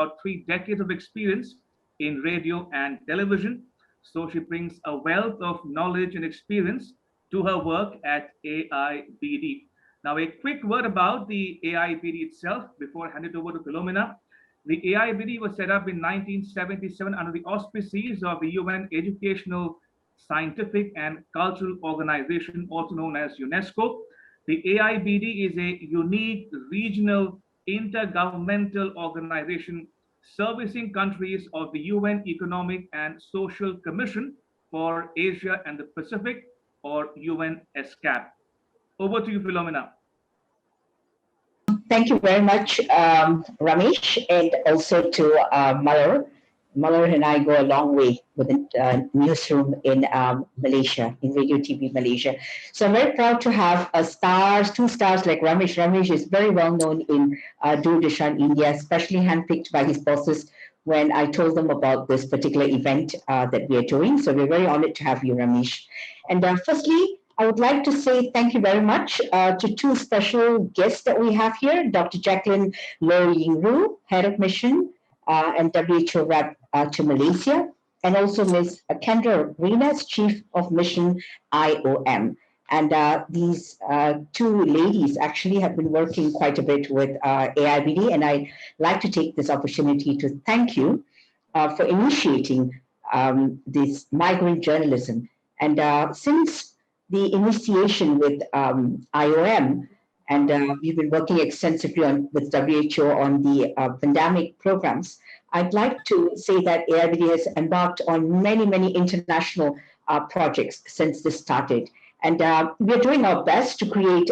about 3 decades of experience in radio and television. So she brings a wealth of knowledge and experience to her work at AIBD. Now, a quick word about the AIBD itself before I hand it over to Philomena. The AIBD was set up in 1977 under the auspices of the UN Educational, Scientific and Cultural Organization, also known as UNESCO. The AIBD is a unique regional intergovernmental organization servicing countries of the UN Economic and Social Commission for Asia and the Pacific, or UNESCAP. Over to you, Philomena. Thank you very much, Ramesh, and also to Malar. Malar and I go a long way with the newsroom in Malaysia, in Radio TV Malaysia. So I'm very proud to have stars, 2 stars like Ramesh. Ramesh is very well known in Doordarshan, India, especially handpicked by his bosses when I told them about this particular event that we are doing. So we're very honored to have you, Ramesh. And firstly, I would like to say thank you very much to 2 special guests that we have here, Dr. Jacqueline Ying-Ru, Head of Mission and WHO Rep to Malaysia, and also Ms. Kendra, Rinas, Chief of Mission IOM. And these 2 ladies actually have been working quite a bit with AIBD, and I'd like to take this opportunity to thank you for initiating this migrant journalism. And since the initiation with IOM, and we've been working extensively with WHO on the pandemic programs. I'd like to say that AIBD has embarked on many, many international projects since this started. And we're doing our best to create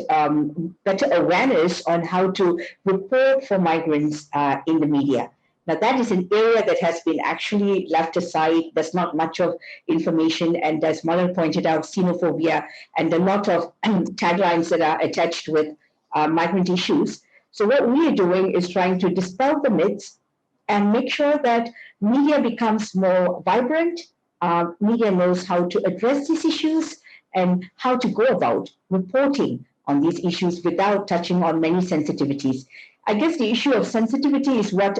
better awareness on how to report for migrants in the media. Now, that is an area that has been actually left aside. There's not much of information. And as Malar pointed out, xenophobia and a lot of taglines that are attached with migrant issues. So what we are doing is trying to dispel the myths and make sure that media becomes more vibrant. Media knows how to address these issues and how to go about reporting on these issues without touching on many sensitivities. I guess the issue of sensitivity is what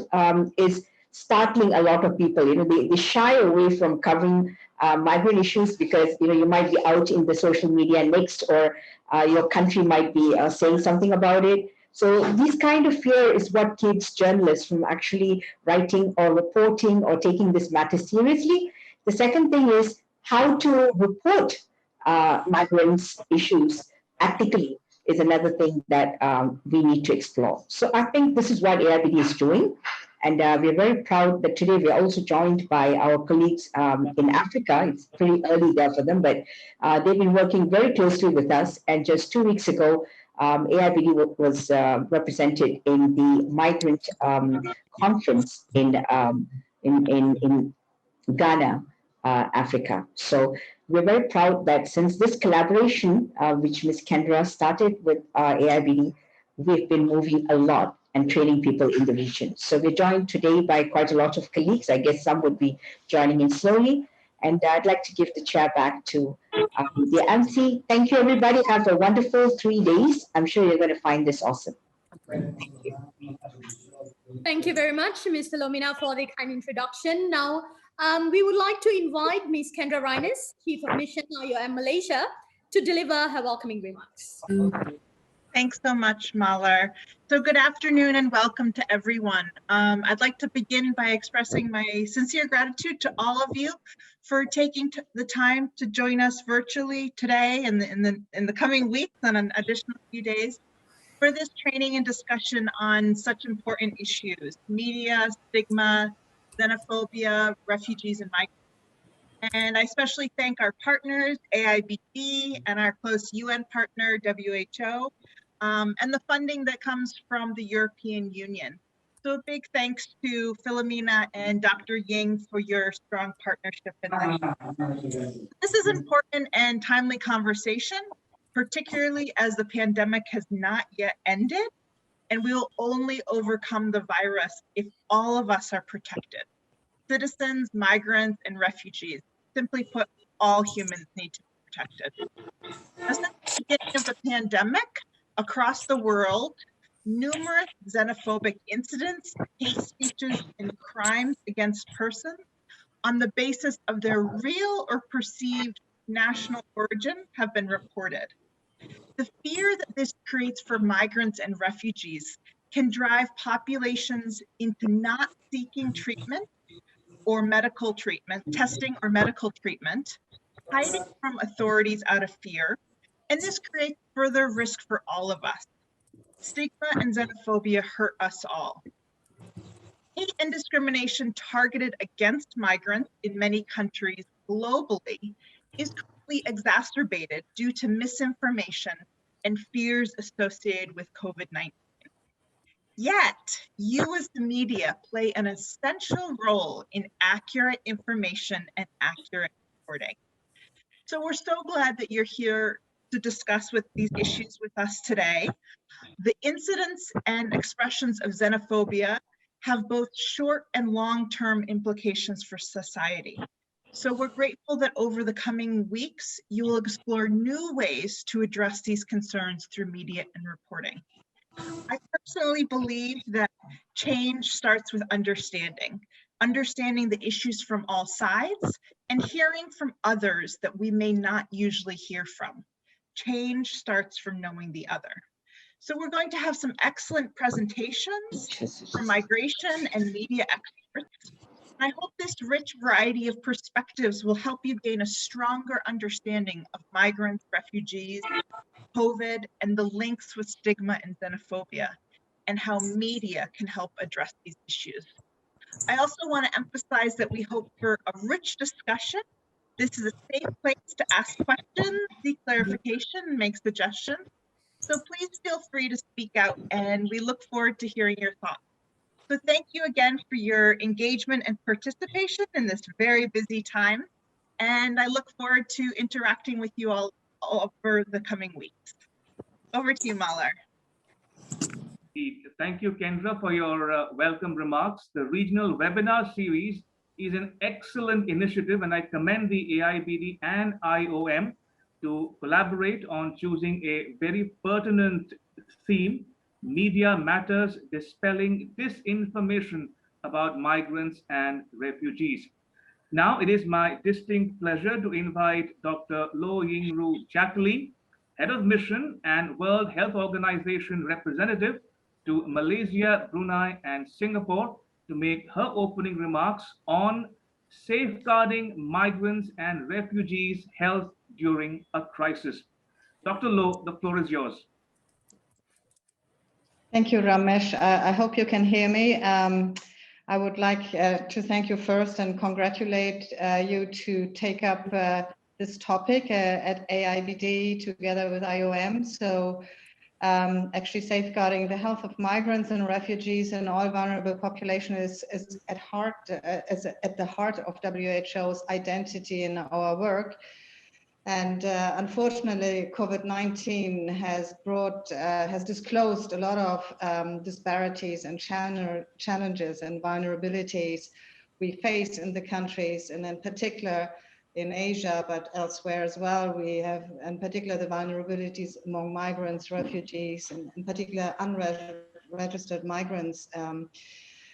is startling a lot of people. You know, they shy away from covering migrant issues because, you know, you might be out in the social media next, or your country might be saying something about it. So this kind of fear is what keeps journalists from actually writing or reporting or taking this matter seriously. The second thing is how to report migrants' issues ethically is another thing that we need to explore. So I think this is what AIBD is doing. And we're very proud that today we're also joined by our colleagues in Africa. It's pretty early there for them, but they've been working very closely with us. And just 2 weeks ago, AIBD was represented in the migrant conference in Ghana, Africa. So we're very proud that since this collaboration, which Ms. Kendra started with AIBD, we've been moving a lot and training people in the region. So we're joined today by quite a lot of colleagues. I guess some would be joining in slowly. And I'd like to give the chair back to the MC. Thank you, everybody. Have a wonderful 3 days. I'm sure you're going to find this awesome. Thank you. Thank you very much, Ms. Philomena, for the kind introduction. Now, we would like to invite Ms. Kendra Rinas, Chief of Mission IOM Malaysia, to deliver her welcoming remarks. Thanks so much, Malar. So good afternoon and welcome to everyone. I'd like to begin by expressing my sincere gratitude to all of you for taking the time to join us virtually today and in the coming weeks and an additional few days for this training and discussion on such important issues: media, stigma, xenophobia, refugees, and migrants. And I especially thank our partners, AIBD, and our close UN partner, WHO, and the funding that comes from the European Union. So a big thanks to Philomena and Dr. Ying for your strong partnership in this. This is important and timely conversation, particularly as the pandemic has not yet ended, and we will only overcome the virus if all of us are protected. Citizens, migrants, and refugees. Simply put, all humans need to be protected. Since the beginning of the pandemic, across the world, numerous xenophobic incidents, hate speeches, and crimes against persons on the basis of their real or perceived national origin have been reported. The fear that this creates for migrants and refugees can drive populations into not seeking treatment or medical treatment, testing or medical treatment, hiding from authorities out of fear, and this creates further risk for all of us. Stigma and xenophobia hurt us all. Hate and discrimination targeted against migrants in many countries globally is currently exacerbated due to misinformation and fears associated with COVID-19. Yet, you as the media play an essential role in accurate information and accurate reporting. So we're so glad that you're here to discuss these issues with us today. The incidents and expressions of xenophobia have both short and long-term implications for society. So we're grateful that over the coming weeks, you will explore new ways to address these concerns through media and reporting. I personally believe that change starts with understanding the issues from all sides and hearing from others that we may not usually hear from. Change starts from knowing the other. So we're going to have some excellent presentations from migration and media experts. I hope this rich variety of perspectives will help you gain a stronger understanding of migrants, refugees, COVID, and the links with stigma and xenophobia, and how media can help address these issues. I also want to emphasize that we hope for a rich discussion. This is a safe place to ask questions, seek clarification, and make suggestions. So please feel free to speak out, and we look forward to hearing your thoughts. So thank you again for your engagement and participation in this very busy time. And I look forward to interacting with you all over the coming weeks. Over to you, Malar. Thank you, Kendra, for your welcome remarks. The regional webinar series is an excellent initiative, and I commend the AIBD and IOM to collaborate on choosing a very pertinent theme: Media Matters, Dispelling Disinformation about Migrants and Refugees. Now it is my distinct pleasure to invite Dr. Ying-Ru Jacqueline, Head of Mission and World Health Organization representative to Malaysia, Brunei, and Singapore, to make her opening remarks on safeguarding migrants and refugees' health during a crisis. Dr. Loh, the floor is yours. Thank you, Ramesh. I hope you can hear me. I would like to thank you first and congratulate you to take up this topic at AIBD together with IOM. So actually safeguarding the health of migrants and refugees and all vulnerable population is at the heart of WHO's identity in our work. And unfortunately, COVID-19 has disclosed a lot of disparities and challenges and vulnerabilities we face in the countries, and in particular in Asia, but elsewhere as well. We have, in particular, the vulnerabilities among migrants, refugees, and in particular unregistered migrants.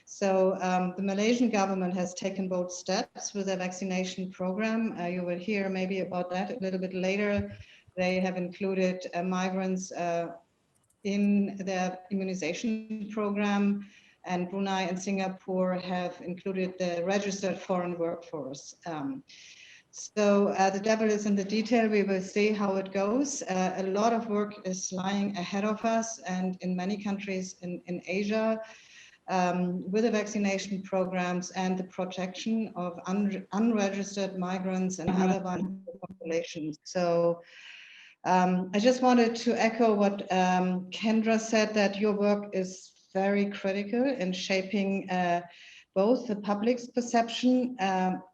So the Malaysian government has taken bold steps with their vaccination program. You will hear maybe about that a little bit later. They have included migrants in their immunization program, and Brunei and Singapore have included the registered foreign workforce. So the devil is in the detail. We will see how it goes. A lot of work is lying ahead of us, and in many countries in Asia, with the vaccination programs and the protection of unregistered migrants and other vulnerable populations. So I just wanted to echo what Kendra said, that your work is very critical in shaping both the public's perception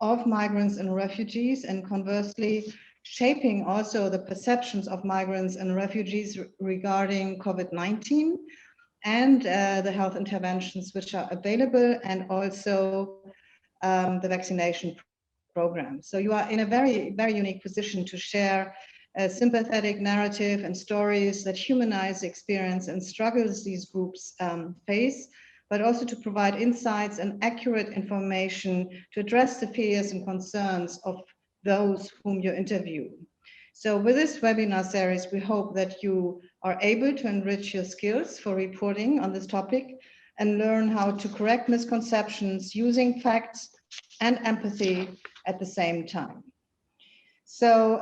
of migrants and refugees, and conversely, shaping also the perceptions of migrants and refugees regarding COVID-19 and the health interventions which are available, and also the vaccination program. So you are in a very, very unique position to share a sympathetic narrative and stories that humanize the experience and struggles these groups face, but also to provide insights and accurate information to address the fears and concerns of those whom you interview. So with this webinar series, we hope that you are able to enrich your skills for reporting on this topic and learn how to correct misconceptions using facts and empathy at the same time. So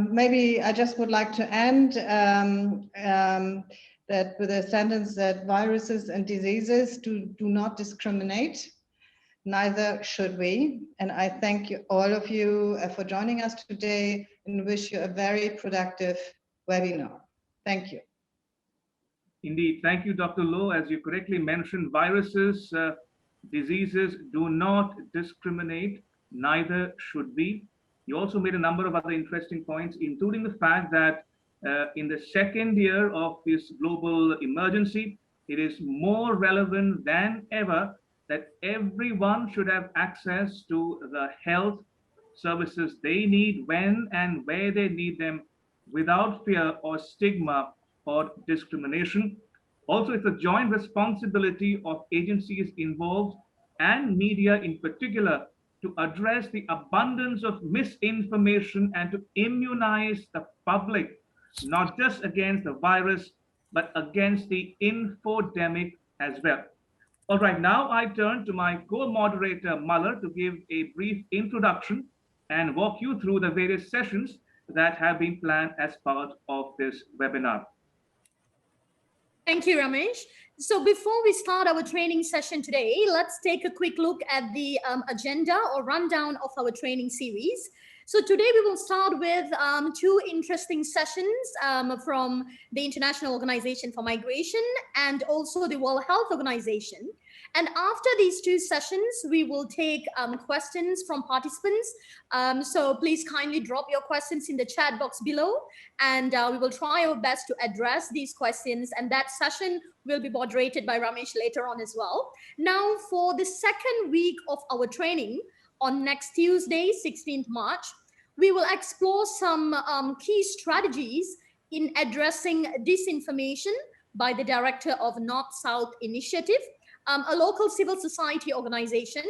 maybe I just would like to end that with a sentence that viruses and diseases do not discriminate, neither should we. And I thank you, all of you for joining us today and wish you a very productive webinar. Thank you. Indeed. Thank you, Dr. Loh. As you correctly mentioned, viruses, diseases do not discriminate, neither should we. You also made a number of other interesting points, including the fact that in the second year of this global emergency, it is more relevant than ever that everyone should have access to the health services they need when and where they need them without fear or stigma or discrimination. Also, it's a joint responsibility of agencies involved and media in particular to address the abundance of misinformation and to immunize the public, not just against the virus, but against the infodemic as well. All right, now I turn to my co-moderator, Malar, to give a brief introduction and walk you through the various sessions that have been planned as part of this webinar. Thank you, Ramesh. So before we start our training session today, let's take a quick look at the agenda or rundown of our training series. So today we will start with two interesting sessions from the International Organization for Migration and also the World Health Organization. And after these two sessions, we will take questions from participants. So please kindly drop your questions in the chat box below, and we will try our best to address these questions. And that session will be moderated by Ramesh later on as well. Now, for the second week of our training on next Tuesday, 16th March, we will explore some key strategies in addressing disinformation by the director of North-South Initiative, a local civil society organization,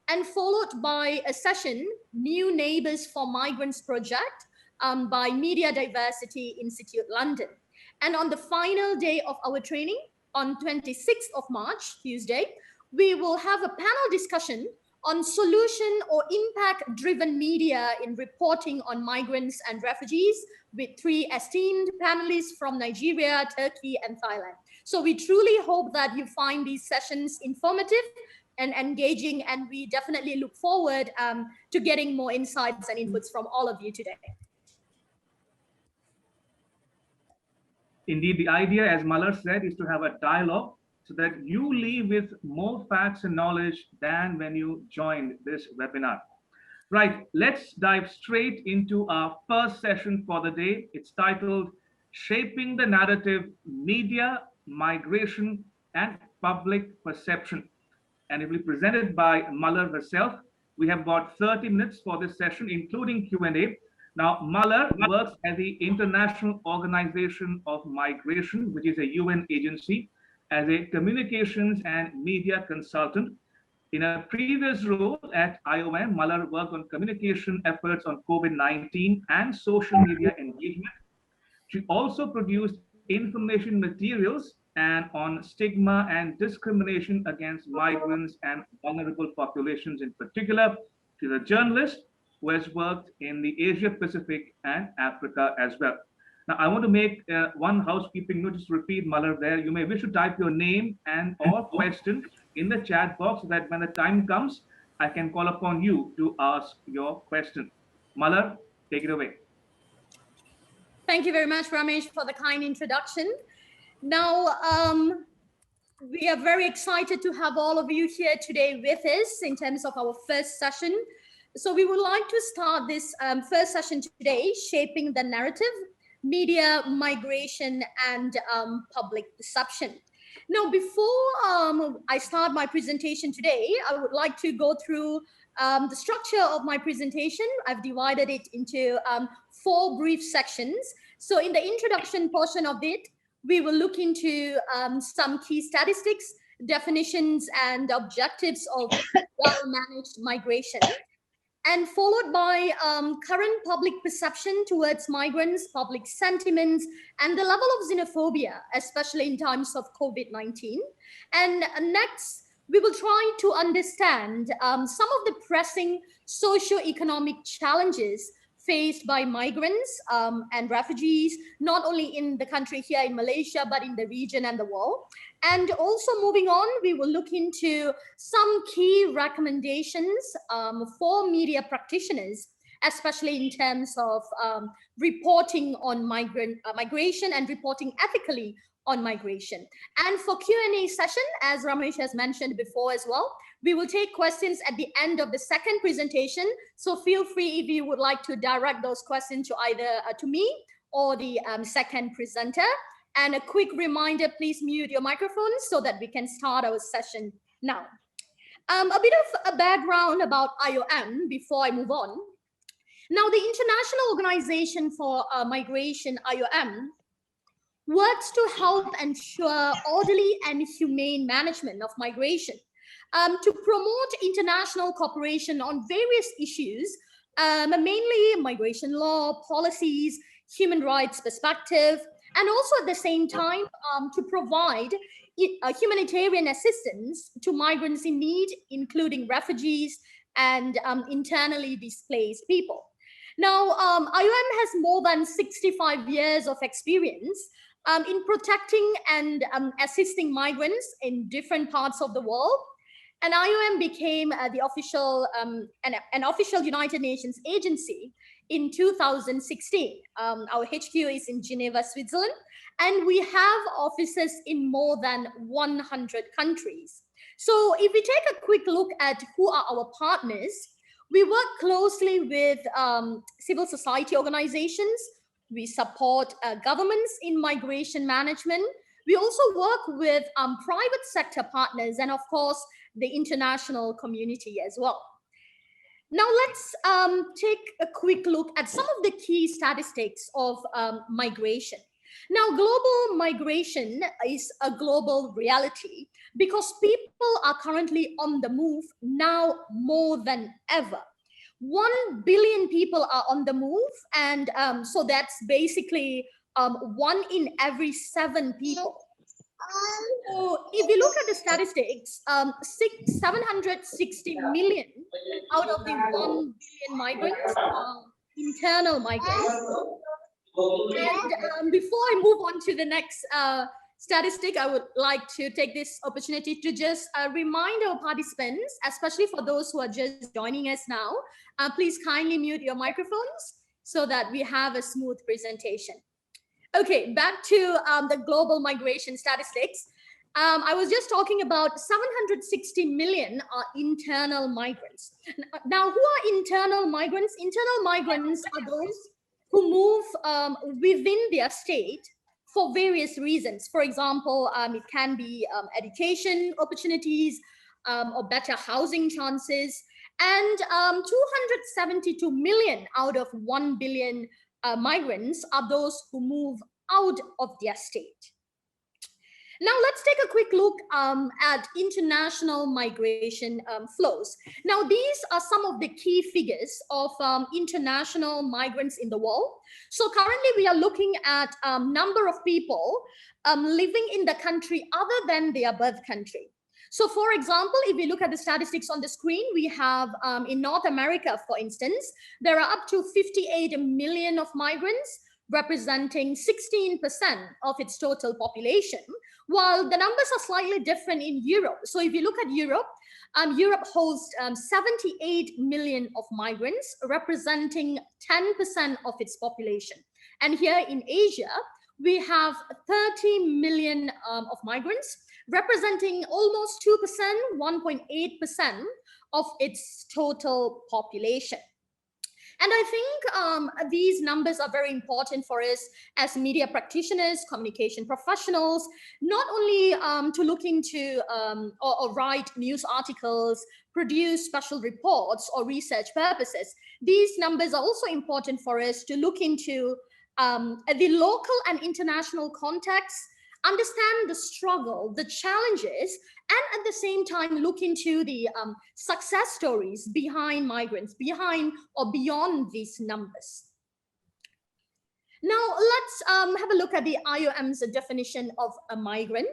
and followed by a session, New Neighbours for Migrants project by Media Diversity Institute London. And on the final day of our training, on 26th of March, Tuesday, we will have a panel discussion on solution or impact-driven media in reporting on migrants and refugees with three esteemed panelists from Nigeria, Turkey, and Thailand. So we truly hope that you find these sessions informative and engaging, and we definitely look forward to getting more insights and inputs from all of you today. Indeed, the idea, as Malar said, is to have a dialogue so that you leave with more facts and knowledge than when you joined this webinar. Right, let's dive straight into our first session for the day. It's titled Shaping the Narrative, Media, Migration, and Public Perception. And it will be presented by Malar herself. We have got 30 minutes for this session, including Q&A. Now, Malar works at the International Organization of Migration, which is a UN agency, as a communications and media consultant. In a previous role at IOM, Malar worked on communication efforts on COVID-19 and social media engagement. She also produced information materials and on stigma and discrimination against migrants and vulnerable populations in particular. She's a journalist who has worked in the Asia Pacific and Africa as well. Now, I want to make one housekeeping note, just to repeat, Malar, there. You may wish to type your name and or question in the chat box so that when the time comes, I can call upon you to ask your question. Malar, take it away. Thank you very much, Ramesh, for the kind introduction. Now, we are very excited to have all of you here today with us in terms of our first session. So we would like to start this first session today, Shaping the Narrative, Media, Migration, and Public Perception. Now, before I start my presentation today, I would like to go through the structure of my presentation. I've divided it into 4 brief sections. So in the introduction portion of it, we will look into some key statistics, definitions, and objectives of well-managed migration, and followed by current public perception towards migrants, public sentiments, and the level of xenophobia, especially in times of COVID-19. And next, we will try to understand some of the pressing socio-economic challenges faced by migrants and refugees, not only in the country here in Malaysia, but in the region and the world. And also moving on, we will look into some key recommendations for media practitioners, especially in terms of reporting on migration and reporting ethically on migration. And for Q&A session, as Ramesh has mentioned before as well, we will take questions at the end of the second presentation. So feel free if you would like to direct those questions to either to me or the second presenter. And a quick reminder, please mute your microphones so that we can start our session now. A bit of a background about IOM before I move on. Now, the International Organization for Migration, IOM, works to help ensure orderly and humane management of migration, to promote international cooperation on various issues, mainly migration law, policies, human rights perspective, and also at the same time to provide humanitarian assistance to migrants in need, including refugees and internally displaced people. Now, IOM has more than 65 years of experience in protecting and assisting migrants in different parts of the world. And IOM became the official, an official United Nations agency in 2016. Our HQ is in Geneva, Switzerland, and we have offices in more than 100 countries. So if we take a quick look at who are our partners, we work closely with civil society organizations. We support governments in migration management. We also work with private sector partners and, of course, the international community as well. Now, let's take a quick look at some of the key statistics of migration. Now, global migration is a global reality because people are currently on the move now more than ever. 1 billion people are on the move, and so that's basically 1 in every 7 people. So if you look at the statistics, 760 million out of the 1 billion migrants are internal migrants. And before I move on to the next statistic, I would like to take this opportunity to just remind our participants, especially for those who are just joining us now, please kindly mute your microphones so that we have a smooth presentation. Okay, back to the global migration statistics. I was just talking about 760 million are internal migrants. Now, who are internal migrants? Internal migrants are those who move within their state for various reasons. For example, it can be education opportunities or better housing chances. And 272 million out of 1 billion migrants are those who move out of their state. Now let's take a quick look at international migration flows. Now these are some of the key figures of international migrants in the world. So currently we are looking at number of people living in the country other than their birth country. So for example, if we look at the statistics on the screen, we have in North America, for instance, there are up to 58 million of migrants, representing 16% of its total population, while the numbers are slightly different in Europe. So if you look at Europe, Europe hosts 78 million of migrants, representing 10% of its population. And here in Asia, we have 30 million of migrants, representing almost 2%, 1.8% of its total population. And I think these numbers are very important for us as media practitioners, communication professionals, not only to look into or write news articles, produce special reports or research purposes. These numbers are also important for us to look into the local and international context, understand the struggle, the challenges, and at the same time look into the success stories behind migrants, behind or beyond these numbers. Now let's have a look at the IOM's definition of a migrant.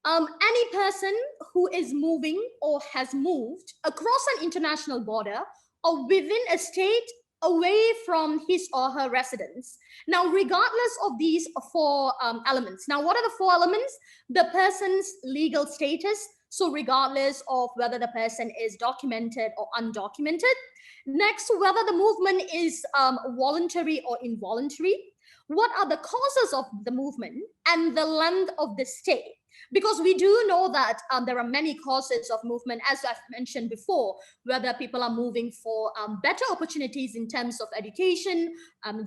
Any person who is moving or has moved across an international border or within a state away from his or her residence. Now, regardless of these four elements. Now, what are the four elements? The person's legal status. So regardless of whether the person is documented or undocumented. Next, whether the movement is voluntary or involuntary. What are the causes of the movement and the length of the stay? Because we do know that there are many causes of movement, as I've mentioned before, whether people are moving for better opportunities in terms of education,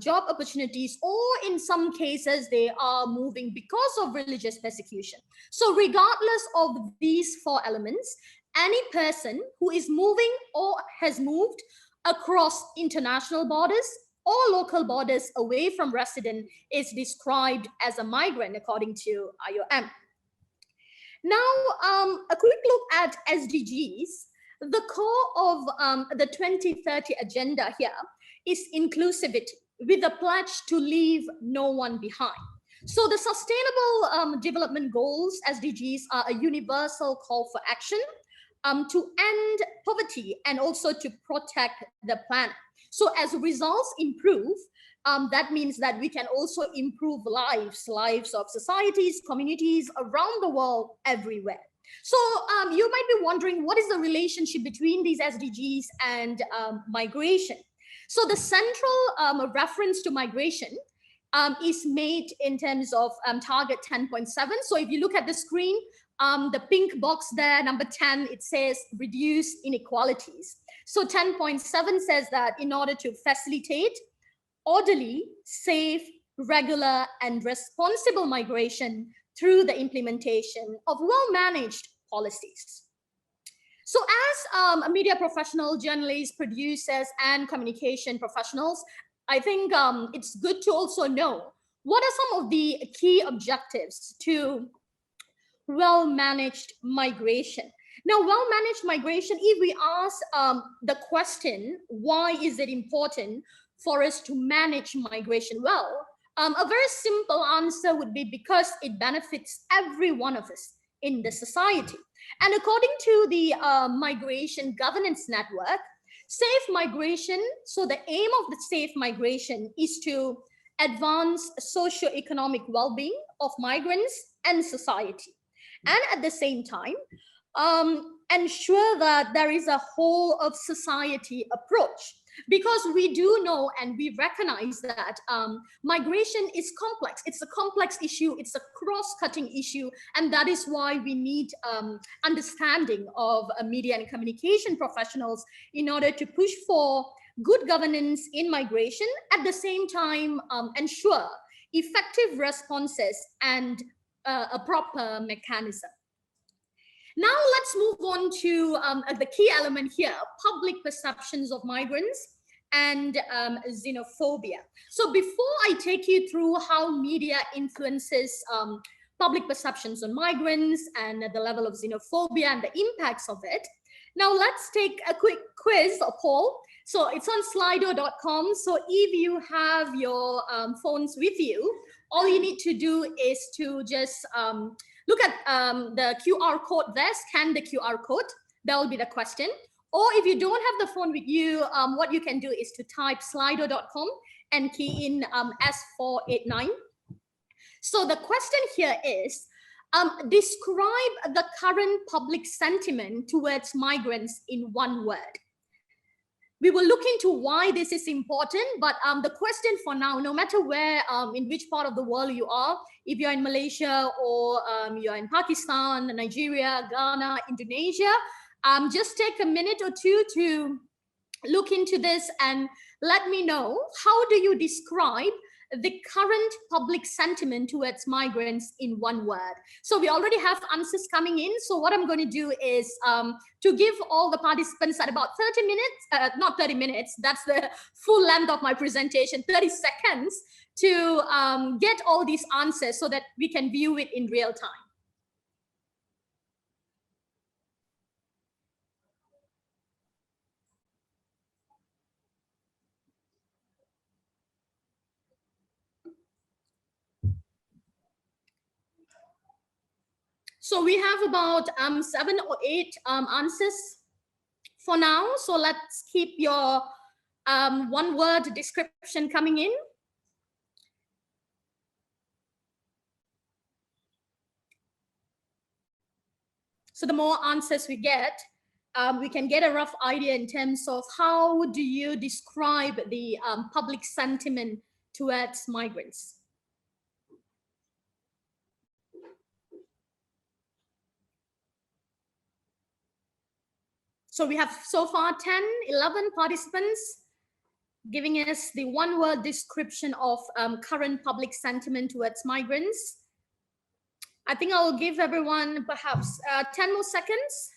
job opportunities, or in some cases, they are moving because of religious persecution. So regardless of these four elements, any person who is moving or has moved across international borders or local borders away from resident is described as a migrant according to IOM. Now, a quick look at SDGs. The core of the 2030 agenda here is inclusivity with a pledge to leave no one behind. So the Sustainable Development Goals, SDGs, are a universal call for action to end poverty and also to protect the planet. So as results improve, that means that we can also improve lives of societies, communities around the world, everywhere. So you might be wondering, what is the relationship between these SDGs and migration? So the central reference to migration is made in terms of target 10.7. So if you look at the screen, the pink box there, number 10, it says reduce inequalities. So 10.7 says that in order to facilitate orderly, safe, regular, and responsible migration through the implementation of well-managed policies. So as media professional, journalists, producers, and communication professionals, I think it's good to also know what are some of the key objectives to well-managed migration. Now, well-managed migration, if we ask the question, why is it important for us to manage migration well? A very simple answer would be because it benefits every one of us in the society. And according to the Migration Governance Network, safe migration, so the aim of the safe migration is to advance socio-economic well-being of migrants and society. And at the same time, ensure that there is a whole of society approach. Because we do know and we recognize that migration is complex. It's a complex issue. It's a cross-cutting issue. And that is why we need understanding of media and communication professionals in order to push for good governance in migration, at the same time ensure effective responses and a proper mechanism. Now let's move on to the key element here, public perceptions of migrants and xenophobia. So before I take you through how media influences public perceptions on migrants and the level of xenophobia and the impacts of it, now let's take a quick quiz or poll. So it's on slido.com. So if you have your phones with you, all you need to do is to just look at the QR code there, scan the QR code. That will be the question. Or if you don't have the phone with you, what you can do is to type slido.com and key in S489. So the question here is, describe the current public sentiment towards migrants in one word. We will look into why this is important, but the question for now, no matter where, in which part of the world you are, if you're in Malaysia or you're in Pakistan, Nigeria, Ghana, Indonesia, just take a minute or two to look into this and let me know, how do you describe the current public sentiment towards migrants in one word? So we already have answers coming in. So what I'm going to do is to give all the participants at about 30 minutes, not 30 minutes, that's the full length of my presentation, 30 seconds to get all these answers so that we can view it in real time. So we have about 7 or 8 answers for now. So let's keep your one-word description coming in. So the more answers we get, we can get a rough idea in terms of how do you describe the public sentiment towards migrants. So we have so far 10, 11 participants giving us the one-word description of current public sentiment towards migrants. I think I'll give everyone perhaps 10 more seconds.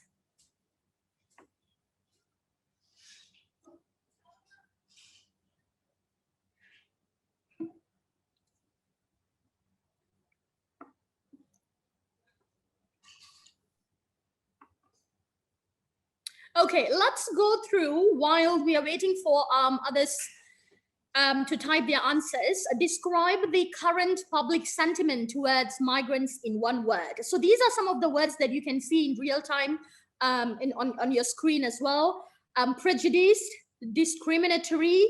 Okay, let's go through while we are waiting for others to type their answers. Describe the current public sentiment towards migrants in one word. So these are some of the words that you can see in real time on your screen as well. Prejudiced, discriminatory,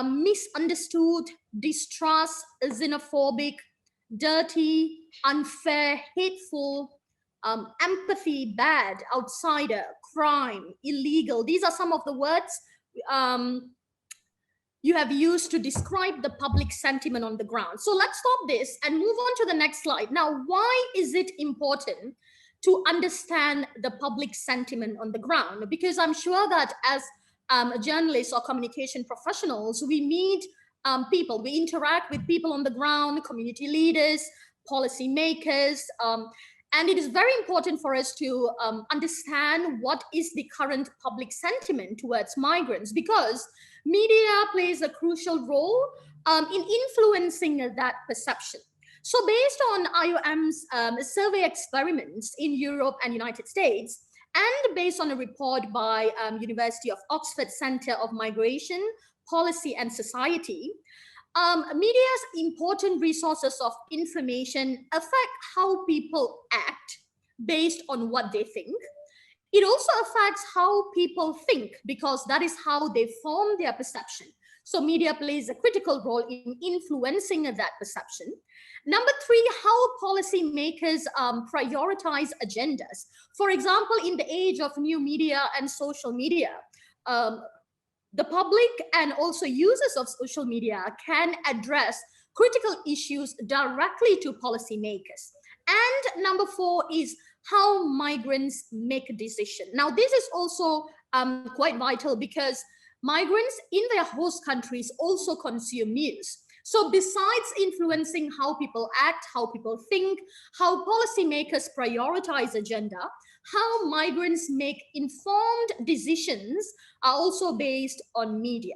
misunderstood, distrust, xenophobic, dirty, unfair, hateful, empathy, bad, outsider, crime, illegal. These are some of the words you have used to describe the public sentiment on the ground. So let's stop this and move on to the next slide. Now, why is it important to understand the public sentiment on the ground? Because I'm sure that as journalists or communication professionals, we meet people, we interact with people on the ground, community leaders, policymakers, and it is very important for us to understand what is the current public sentiment towards migrants, because media plays a crucial role in influencing that perception. So based on IOM's survey experiments in Europe and United States, and based on a report by University of Oxford Center of Migration, Policy and Society, media's important resources of information affect how people act based on what they think. It also affects how people think, because that is how they form their perception. So media plays a critical role in influencing that perception. Number 3, how policymakers prioritize agendas. For example, in the age of new media and social media, the public and also users of social media can address critical issues directly to policymakers. And number 4 is how migrants make a decision. Now, this is also quite vital, because migrants in their host countries also consume news. So besides influencing how people act, how people think, how policymakers prioritize agenda, how migrants make informed decisions are also based on media.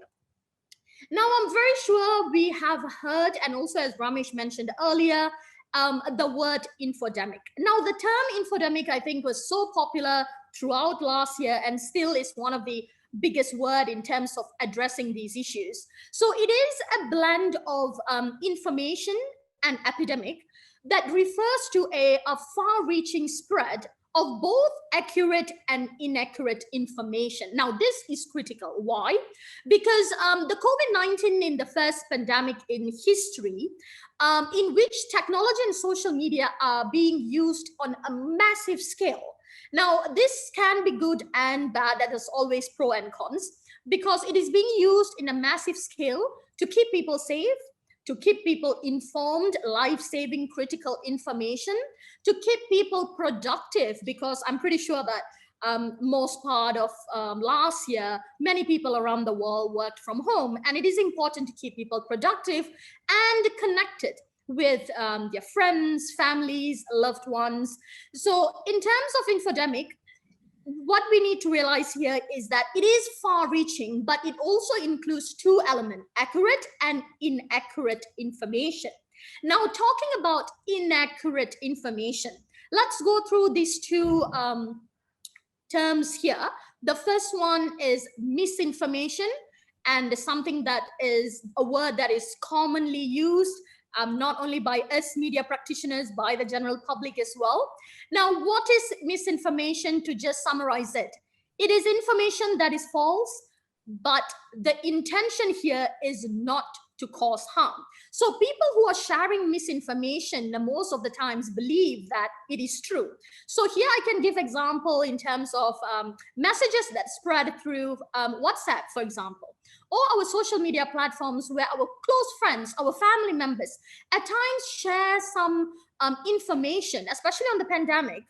Now, I'm very sure we have heard, and also as Ramesh mentioned earlier, the word infodemic. Now, the term infodemic, I think, was so popular throughout last year and still is one of the biggest word in terms of addressing these issues. So it is a blend of information and epidemic that refers to a far-reaching spread of both accurate and inaccurate information. Now, this is critical. Why? Because the COVID-19 in the first pandemic in history, in which technology and social media are being used on a massive scale. Now, this can be good and bad. That is always pro and cons, because it is being used in a massive scale to keep people safe, to keep people informed, life-saving critical information, to keep people productive, because I'm pretty sure that most part of last year, many people around the world worked from home, and it is important to keep people productive and connected with their friends, families, loved ones. So in terms of infodemic, what we need to realize here is that it is far-reaching, but it also includes two elements, accurate and inaccurate information. Now, talking about inaccurate information, let's go through these two terms here. The first one is misinformation, and something that is a word that is commonly used not only by us media practitioners, by the general public as well. Now, what is misinformation? To just summarize it, it is information that is false, but the intention here is not to cause harm. So people who are sharing misinformation most of the times believe that it is true. So here I can give example in terms of messages that spread through WhatsApp, for example, or our social media platforms where our close friends, our family members at times share some information, especially on the pandemic,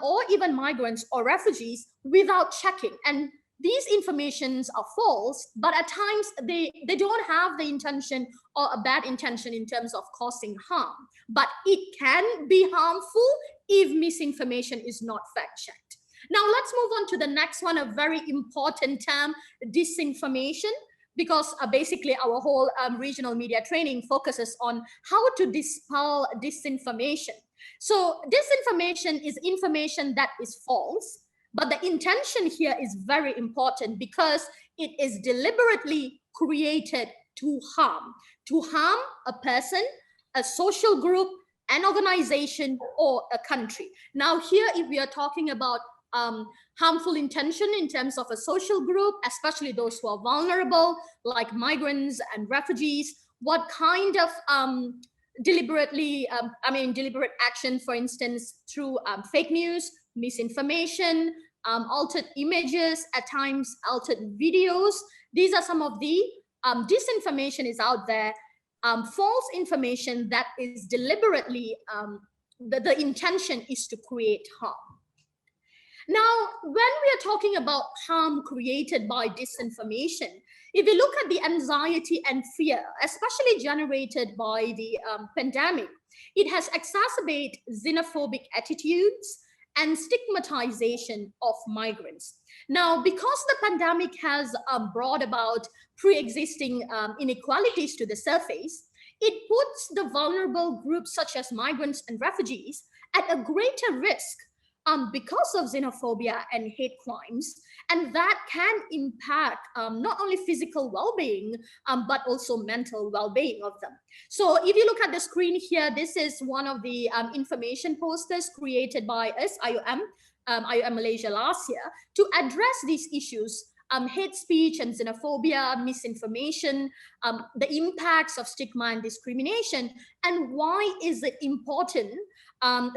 or even migrants or refugees without checking. And these informations are false, but at times they don't have the intention or a bad intention in terms of causing harm. But it can be harmful if misinformation is not fact-checked. Now let's move on to the next one, a very important term, disinformation, because basically our whole regional media training focuses on how to dispel disinformation. So disinformation is information that is false, but the intention here is very important because it is deliberately created to harm a person, a social group, an organization, or a country. Now here, if we are talking about harmful intention in terms of a social group, especially those who are vulnerable, like migrants and refugees, what kind of deliberate action, for instance, through fake news, misinformation, altered images, at times altered videos. These are some of the disinformation is out there, false information that is deliberately, the intention is to create harm. Now, when we are talking about harm created by disinformation, if you look at the anxiety and fear, especially generated by the pandemic, it has exacerbated xenophobic attitudes and stigmatization of migrants. Now, because the pandemic has brought about pre-existing inequalities to the surface, it puts the vulnerable groups such as migrants and refugees at a greater risk because of xenophobia and hate crimes, and that can impact not only physical well-being, but also mental well-being of them. So if you look at the screen here, this is one of the information posters created by us, IOM Malaysia last year, to address these issues, hate speech and xenophobia, misinformation, the impacts of stigma and discrimination, and why is it important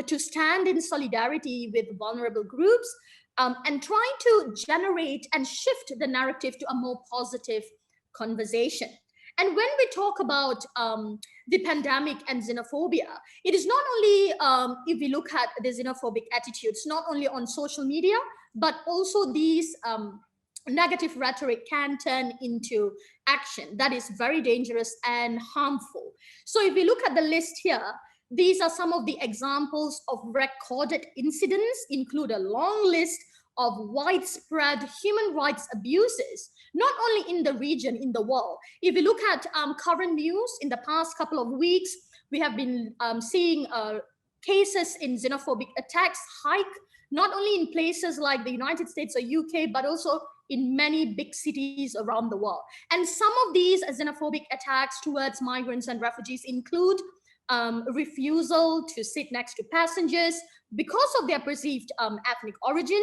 to stand in solidarity with vulnerable groups and trying to generate and shift the narrative to a more positive conversation. And when we talk about the pandemic and xenophobia, it is not only, if we look at the xenophobic attitudes, not only on social media, but also these negative rhetoric can turn into action that is very dangerous and harmful. So if we look at the list here, these are some of the examples of recorded incidents, include a long list of widespread human rights abuses, not only in the region, in the world. If you look at current news, in the past couple of weeks, we have been seeing cases in xenophobic attacks hike, not only in places like the United States or UK, but also in many big cities around the world. And some of these xenophobic attacks towards migrants and refugees include refusal to sit next to passengers because of their perceived ethnic origin,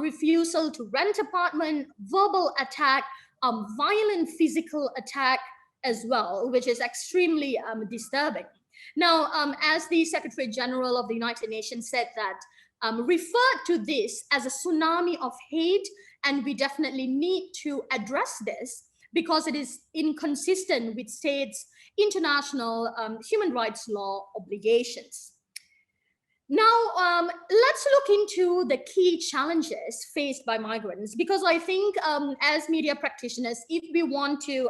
refusal to rent apartment, verbal attack, violent physical attack as well, which is extremely disturbing. Now, as the Secretary General of the United Nations said that, referred to this as a tsunami of hate, and we definitely need to address this because it is inconsistent with states' international human rights law obligations. Now, let's look into the key challenges faced by migrants, because I think as media practitioners, if we want to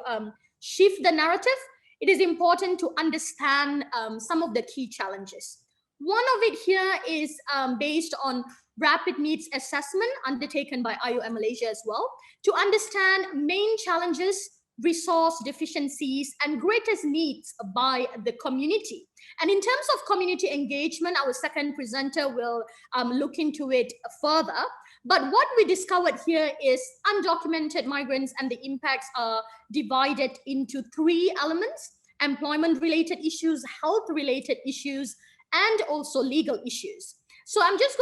shift the narrative, it is important to understand some of the key challenges. One of it here is based on rapid needs assessment undertaken by IOM Malaysia as well, to understand main challenges, resource deficiencies, and greatest needs by the community. And in terms of community engagement, our second presenter will look into it further. But what we discovered here is undocumented migrants and the impacts are divided into three elements: employment-related issues, health-related issues, and also legal issues. So I'm just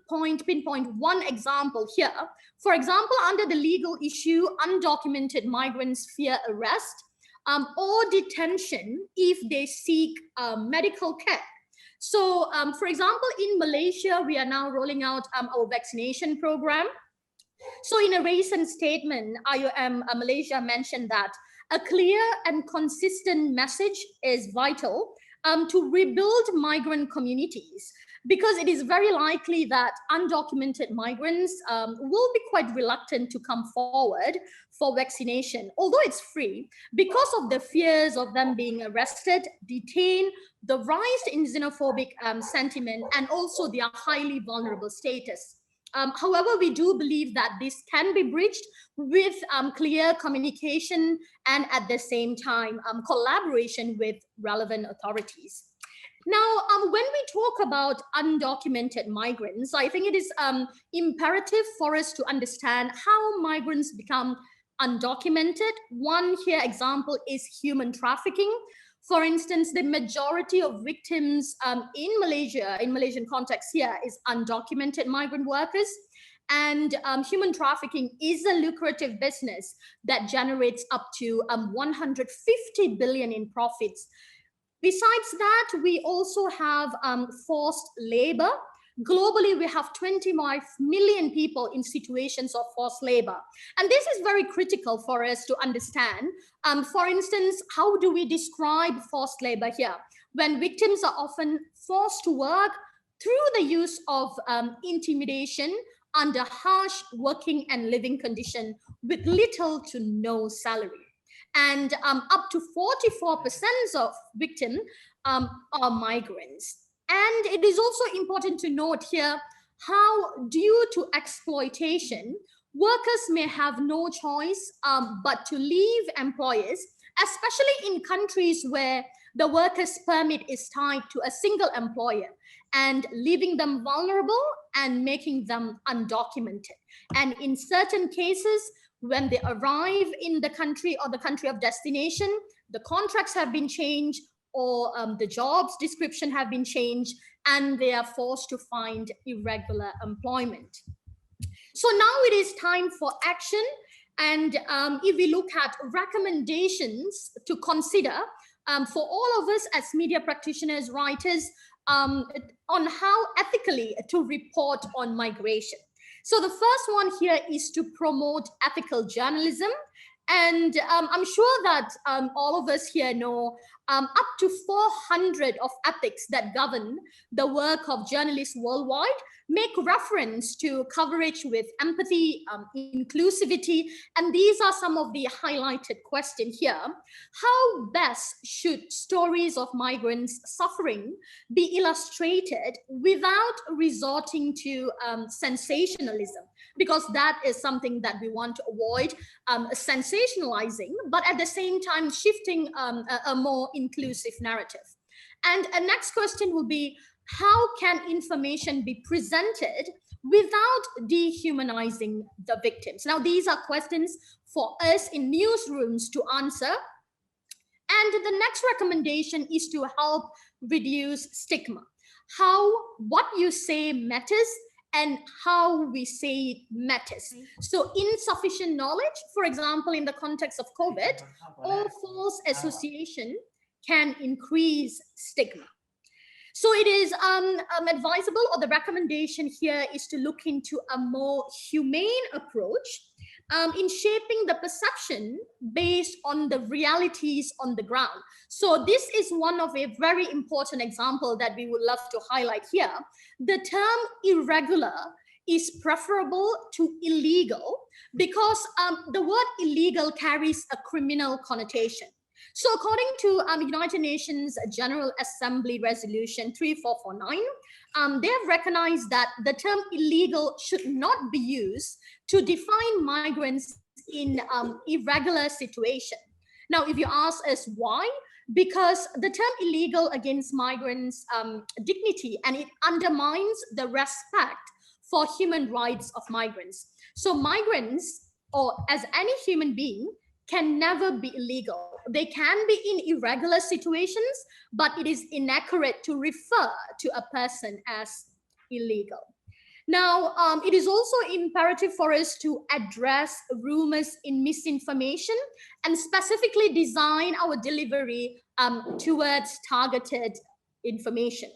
going to pinpoint one example here. For example, under the legal issue, undocumented migrants fear arrest or detention if they seek medical care. So, for example, in Malaysia, we are now rolling out our vaccination program. So in a recent statement, IOM Malaysia mentioned that a clear and consistent message is vital to rebuild migrant communities, because it is very likely that undocumented migrants will be quite reluctant to come forward for vaccination, although it's free, because of the fears of them being arrested, detained, the rise in xenophobic sentiment, and also their highly vulnerable status. However, we do believe that this can be bridged with clear communication and at the same time collaboration with relevant authorities. Now, when we talk about undocumented migrants, I think it is imperative for us to understand how migrants become undocumented. One here example is human trafficking. For instance, the majority of victims in Malaysia, in Malaysian context here, is undocumented migrant workers. And human trafficking is a lucrative business that generates up to 150 billion in profits. Besides that, we also have forced labor. Globally, we have 25 million people in situations of forced labor. And this is very critical for us to understand. For instance, how do we describe forced labor here? When victims are often forced to work through the use of intimidation under harsh working and living conditions with little to no salary. And up to 44% of victims are migrants. And it is also important to note here how, due to exploitation, workers may have no choice but to leave employers, especially in countries where the workers' permit is tied to a single employer, and leaving them vulnerable and making them undocumented. And in certain cases, when they arrive in the country or the country of destination, the contracts have been changed, or the jobs description have been changed, and they are forced to find irregular employment. So now it is time for action. And if we look at recommendations to consider for all of us as media practitioners, writers, on how ethically to report on migration. So the first one here is to promote ethical journalism. And I'm sure that all of us here know up to 400 of ethics that govern the work of journalists worldwide make reference to coverage with empathy, inclusivity, and these are some of the highlighted questions here. How best should stories of migrants suffering be illustrated without resorting to sensationalism? Because that is something that we want to avoid, sensationalizing, but at the same time shifting a more inclusive narrative. And a next question will be, how can information be presented without dehumanizing the victims? Now, these are questions for us in newsrooms to answer. And the next recommendation is to help reduce stigma. What you say matters, and how we say it matters. So insufficient knowledge, for example, in the context of COVID, or false association can increase stigma. So it is advisable, or the recommendation here is to look into a more humane approach in shaping the perception based on the realities on the ground. So this is one of a very important example that we would love to highlight here. The term irregular is preferable to illegal because the word illegal carries a criminal connotation. So according to United Nations General Assembly Resolution 3449, they have recognized that the term illegal should not be used to define migrants in irregular situation. Now, if you ask us why, because the term illegal against migrants' dignity, and it undermines the respect for human rights of migrants. So migrants, or as any human being, can never be illegal. They can be in irregular situations, but it is inaccurate to refer to a person as illegal. Now, it is also imperative for us to address rumors in misinformation and specifically design our delivery towards targeted information.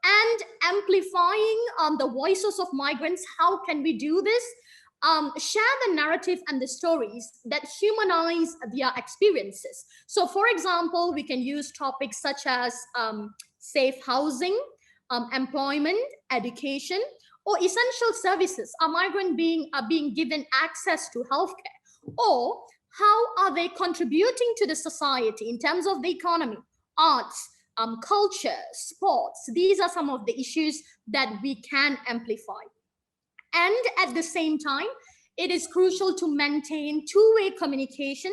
And amplifying the voices of migrants, how can we do this? Share the narrative and the stories that humanize their experiences. So for example, we can use topics such as safe housing, employment, education, or essential services. Are migrants being given access to healthcare? Or how are they contributing to the society in terms of the economy, arts, culture, sports? These are some of the issues that we can amplify. And at the same time, it is crucial to maintain two-way communication,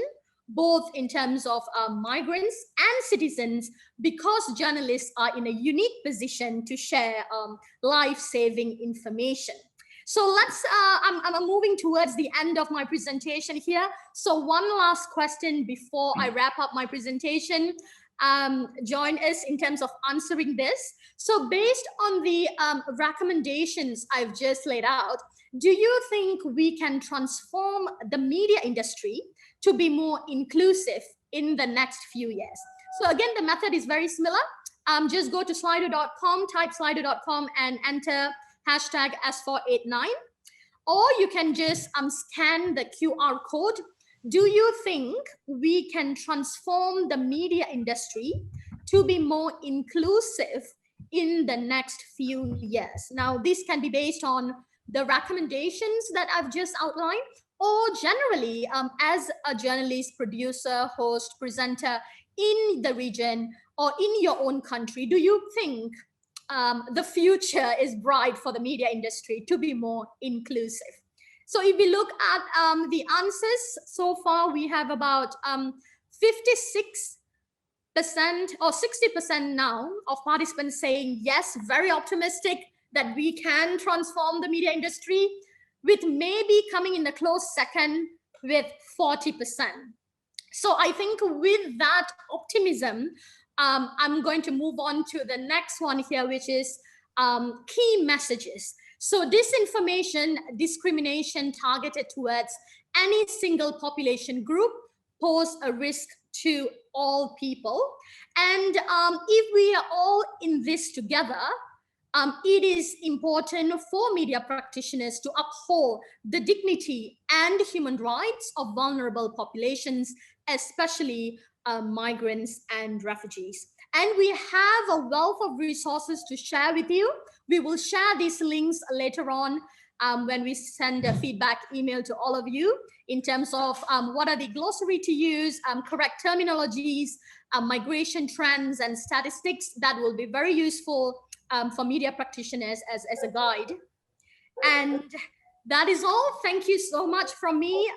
both in terms of migrants and citizens, because journalists are in a unique position to share life-saving information. So let's, I'm moving towards the end of my presentation here. So one last question before I wrap up my presentation. Join us in terms of answering this. So based on the recommendations I've just laid out, do you think we can transform the media industry to be more inclusive in the next few years? So again, the method is very similar. Just go to slido.com, type slido.com and enter hashtag S489, or you can just scan the QR code. Do you think we can transform the media industry to be more inclusive in the next few years? Now, this can be based on the recommendations that I've just outlined, or generally as a journalist, producer, host, presenter in the region or in your own country. Do you think the future is bright for the media industry to be more inclusive? So if we look at the answers so far, we have about 56% or 60% now of participants saying yes, very optimistic that we can transform the media industry, with maybe coming in the close second with 40%. So I think with that optimism, I'm going to move on to the next one here, which is key messages. So disinformation, discrimination targeted towards any single population group pose a risk to all people. And if we are all in this together, it is important for media practitioners to uphold the dignity and human rights of vulnerable populations, especially migrants and refugees. And we have a wealth of resources to share with you. We will share these links later on when we send a feedback email to all of you in terms of what are the glossary to use, correct terminologies, migration trends and statistics that will be very useful for media practitioners as a guide. And that is all. Thank you so much from me.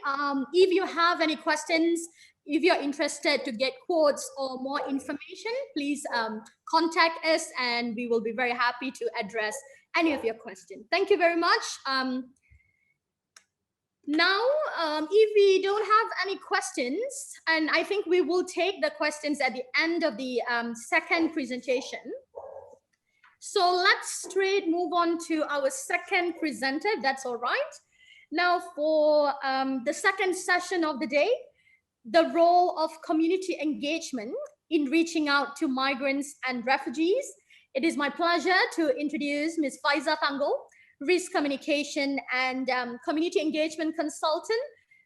If you have any questions, if you're interested to get quotes or more information, please contact us and we will be very happy to address any of your questions. Thank you very much. Now, if we don't have any questions, and I think we will take the questions at the end of the second presentation. So let's straight move on to our second presenter, if that's all right. Now for the second session of the day, the role of community engagement in reaching out to migrants and refugees. It is my pleasure to introduce Ms. Faizza Tanggol, Risk Communication and Community Engagement Consultant,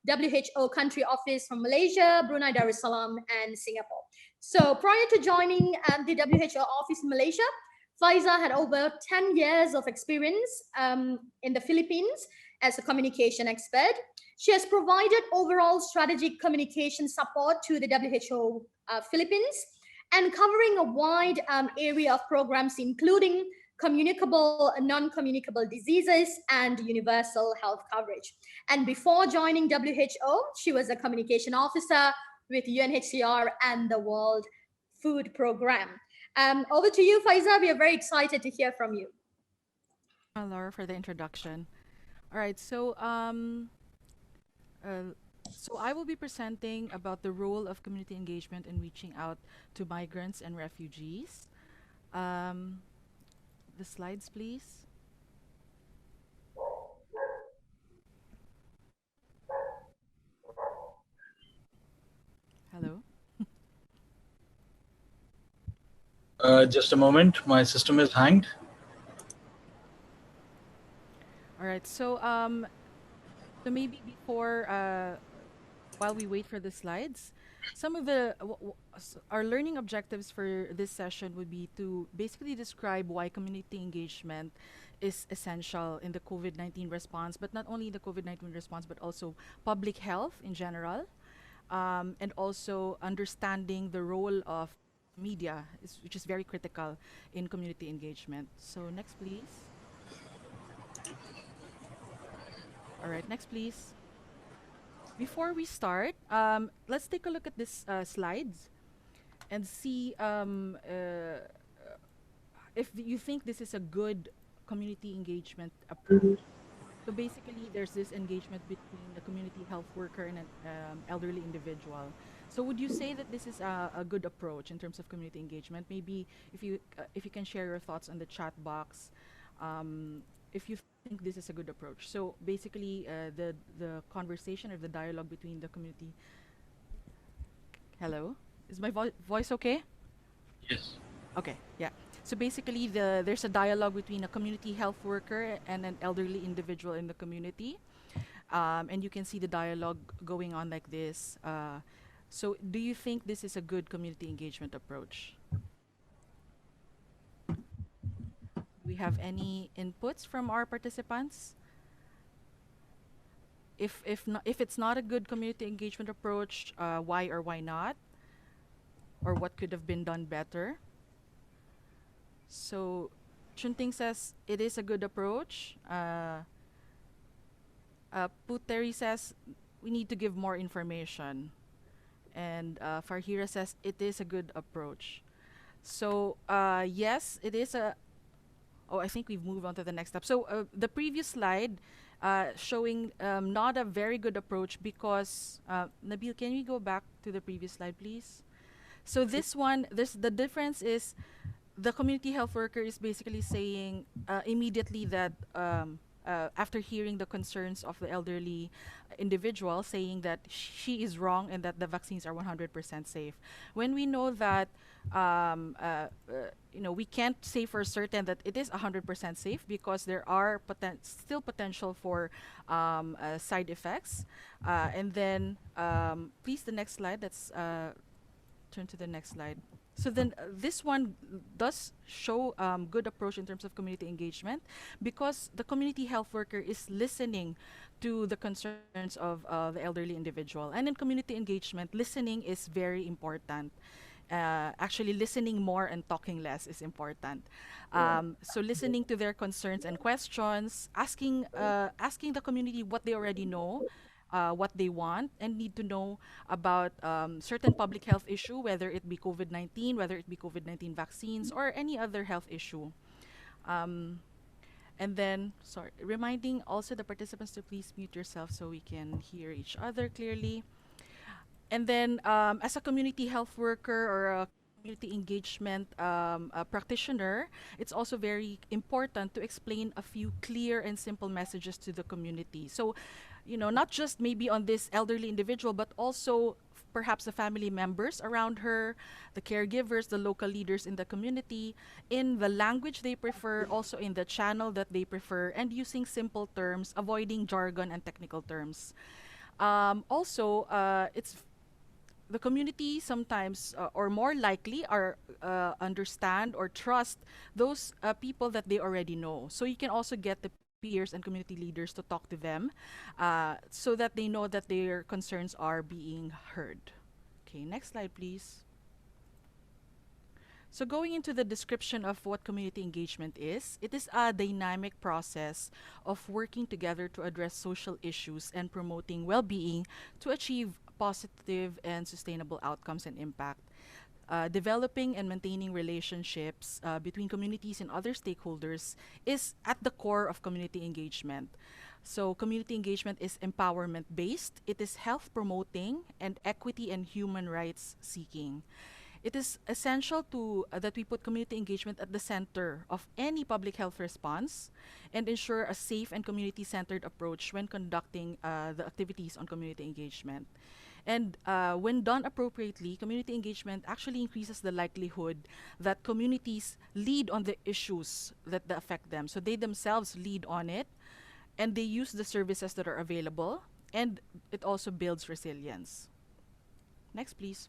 WHO country office from Malaysia, Brunei, Darussalam, and Singapore. So prior to joining the WHO office in Malaysia, Faizza had over 10 years of experience in the Philippines as a communication expert. She has provided overall strategic communication support to the WHO Philippines and covering a wide area of programs, including communicable and non-communicable diseases and universal health coverage. And before joining WHO, she was a communication officer with UNHCR and the World Food Program. Over to you, Faizza. We are very excited to hear from you. Laura, for the introduction. All right, so I will be presenting about the role of community engagement in reaching out to migrants and refugees. The slides, please. Hello. Just a moment, my system is hanged. All right, so maybe before, while we wait for the slides, some of our learning objectives for this session would be to basically describe why community engagement is essential in the COVID-19 response, but not only the COVID-19 response, but also public health in general, and also understanding the role of media, which is very critical in community engagement. So next, please. All right, next, please. Before we start, let's take a look at this slides and see if you think this is a good community engagement approach. So basically, there's this engagement between the community health worker and an elderly individual. So would you say that this is a good approach in terms of community engagement? Maybe if you can share your thoughts on the chat box, if you think this is a good approach. So basically, the conversation or the dialogue between the community. Hello, is my voice okay? Yes. Okay, yeah. So basically, there's a dialogue between a community health worker and an elderly individual in the community, and you can see the dialogue going on like this. So do you think this is a good community engagement approach? Do we have any inputs from our participants? If it's not a good community engagement approach, why or why not? Or what could have been done better? So Chunting says it is a good approach. Puteri says we need to give more information. And Farhira says it is a good approach. So yes, it is a... Oh, I think we've moved on to the next step. So the previous slide showing not a very good approach because... Nabil, can we go back to the previous slide, please? So this one, the difference is the community health worker is basically saying immediately that after hearing the concerns of the elderly individual, saying that she is wrong and that the vaccines are 100% safe. When we know that we can't say for certain that it is 100% safe because there are still potential for side effects. And then, please, the next slide. Let's turn to the next slide. So then this one does show good approach in terms of community engagement because the community health worker is listening to the concerns of the elderly individual. And in community engagement, listening is very important. Actually, listening more and talking less is important. So listening to their concerns and questions, asking the community what they already know, what they want and need to know about certain public health issue, whether it be COVID-19, whether it be COVID-19 vaccines, or any other health issue. And then, reminding also the participants to please mute yourself so we can hear each other clearly. And then, as a community health worker or a community engagement practitioner, it's also very important to explain a few clear and simple messages to the community. So, not just maybe on this elderly individual, but also perhaps the family members around her, the caregivers, the local leaders in the community, in the language they prefer, also in the channel that they prefer, and using simple terms, avoiding jargon and technical terms. Also, it's the community sometimes or more likely are understand or trust those people that they already know. So you can also get the peers and community leaders to talk to them so that they know that their concerns are being heard. Okay, next slide, please. So going into the description of what community engagement is, it is a dynamic process of working together to address social issues and promoting well-being to achieve positive and sustainable outcomes and impact. Developing and maintaining relationships between communities and other stakeholders is at the core of community engagement. So community engagement is empowerment based, it is health promoting, and equity and human rights seeking. It is essential to that we put community engagement at the center of any public health response and ensure a safe and community-centered approach when conducting the activities on community engagement. And when done appropriately, community engagement actually increases the likelihood that communities lead on the issues that affect them. So they themselves lead on it, and they use the services that are available, and it also builds resilience. Next, please.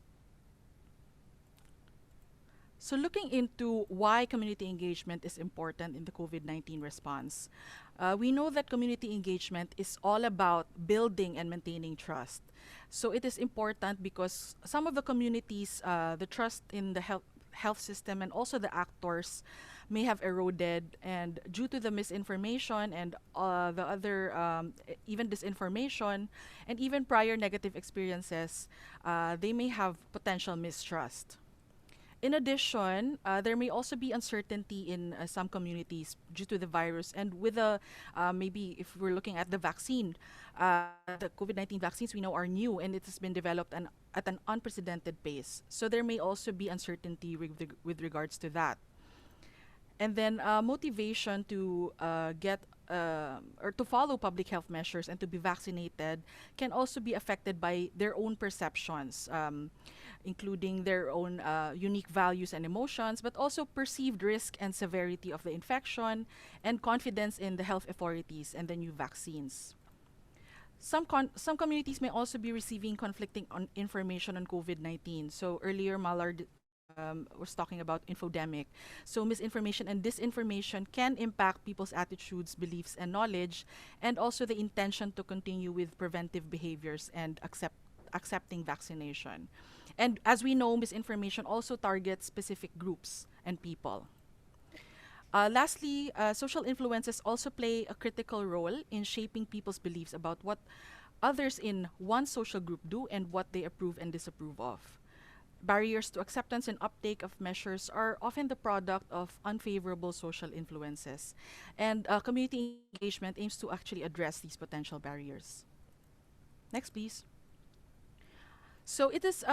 So looking into why community engagement is important in the COVID-19 response, we know that community engagement is all about building and maintaining trust. So it is important because some of the communities, the trust in the health system and also the actors may have eroded, and due to the misinformation and the other even disinformation and even prior negative experiences, they may have potential mistrust. In addition, there may also be uncertainty in some communities due to the virus, and with the maybe if we're looking at the vaccine, the COVID-19 vaccines we know are new and it has been developed at an unprecedented pace. So there may also be uncertainty with regards to that. And then motivation to get or to follow public health measures and to be vaccinated can also be affected by their own perceptions, including their own unique values and emotions, but also perceived risk and severity of the infection and confidence in the health authorities and the new vaccines. Some communities may also be receiving conflicting information on COVID-19. So earlier, Mallard was talking about infodemic. So misinformation and disinformation can impact people's attitudes, beliefs, and knowledge, and also the intention to continue with preventive behaviors and accepting vaccination. And as we know, misinformation also targets specific groups and people. Lastly, social influences also play a critical role in shaping people's beliefs about what others in one social group do and what they approve and disapprove of. Barriers to acceptance and uptake of measures are often the product of unfavorable social influences, and community engagement aims to actually address these potential barriers. Next, please. So it is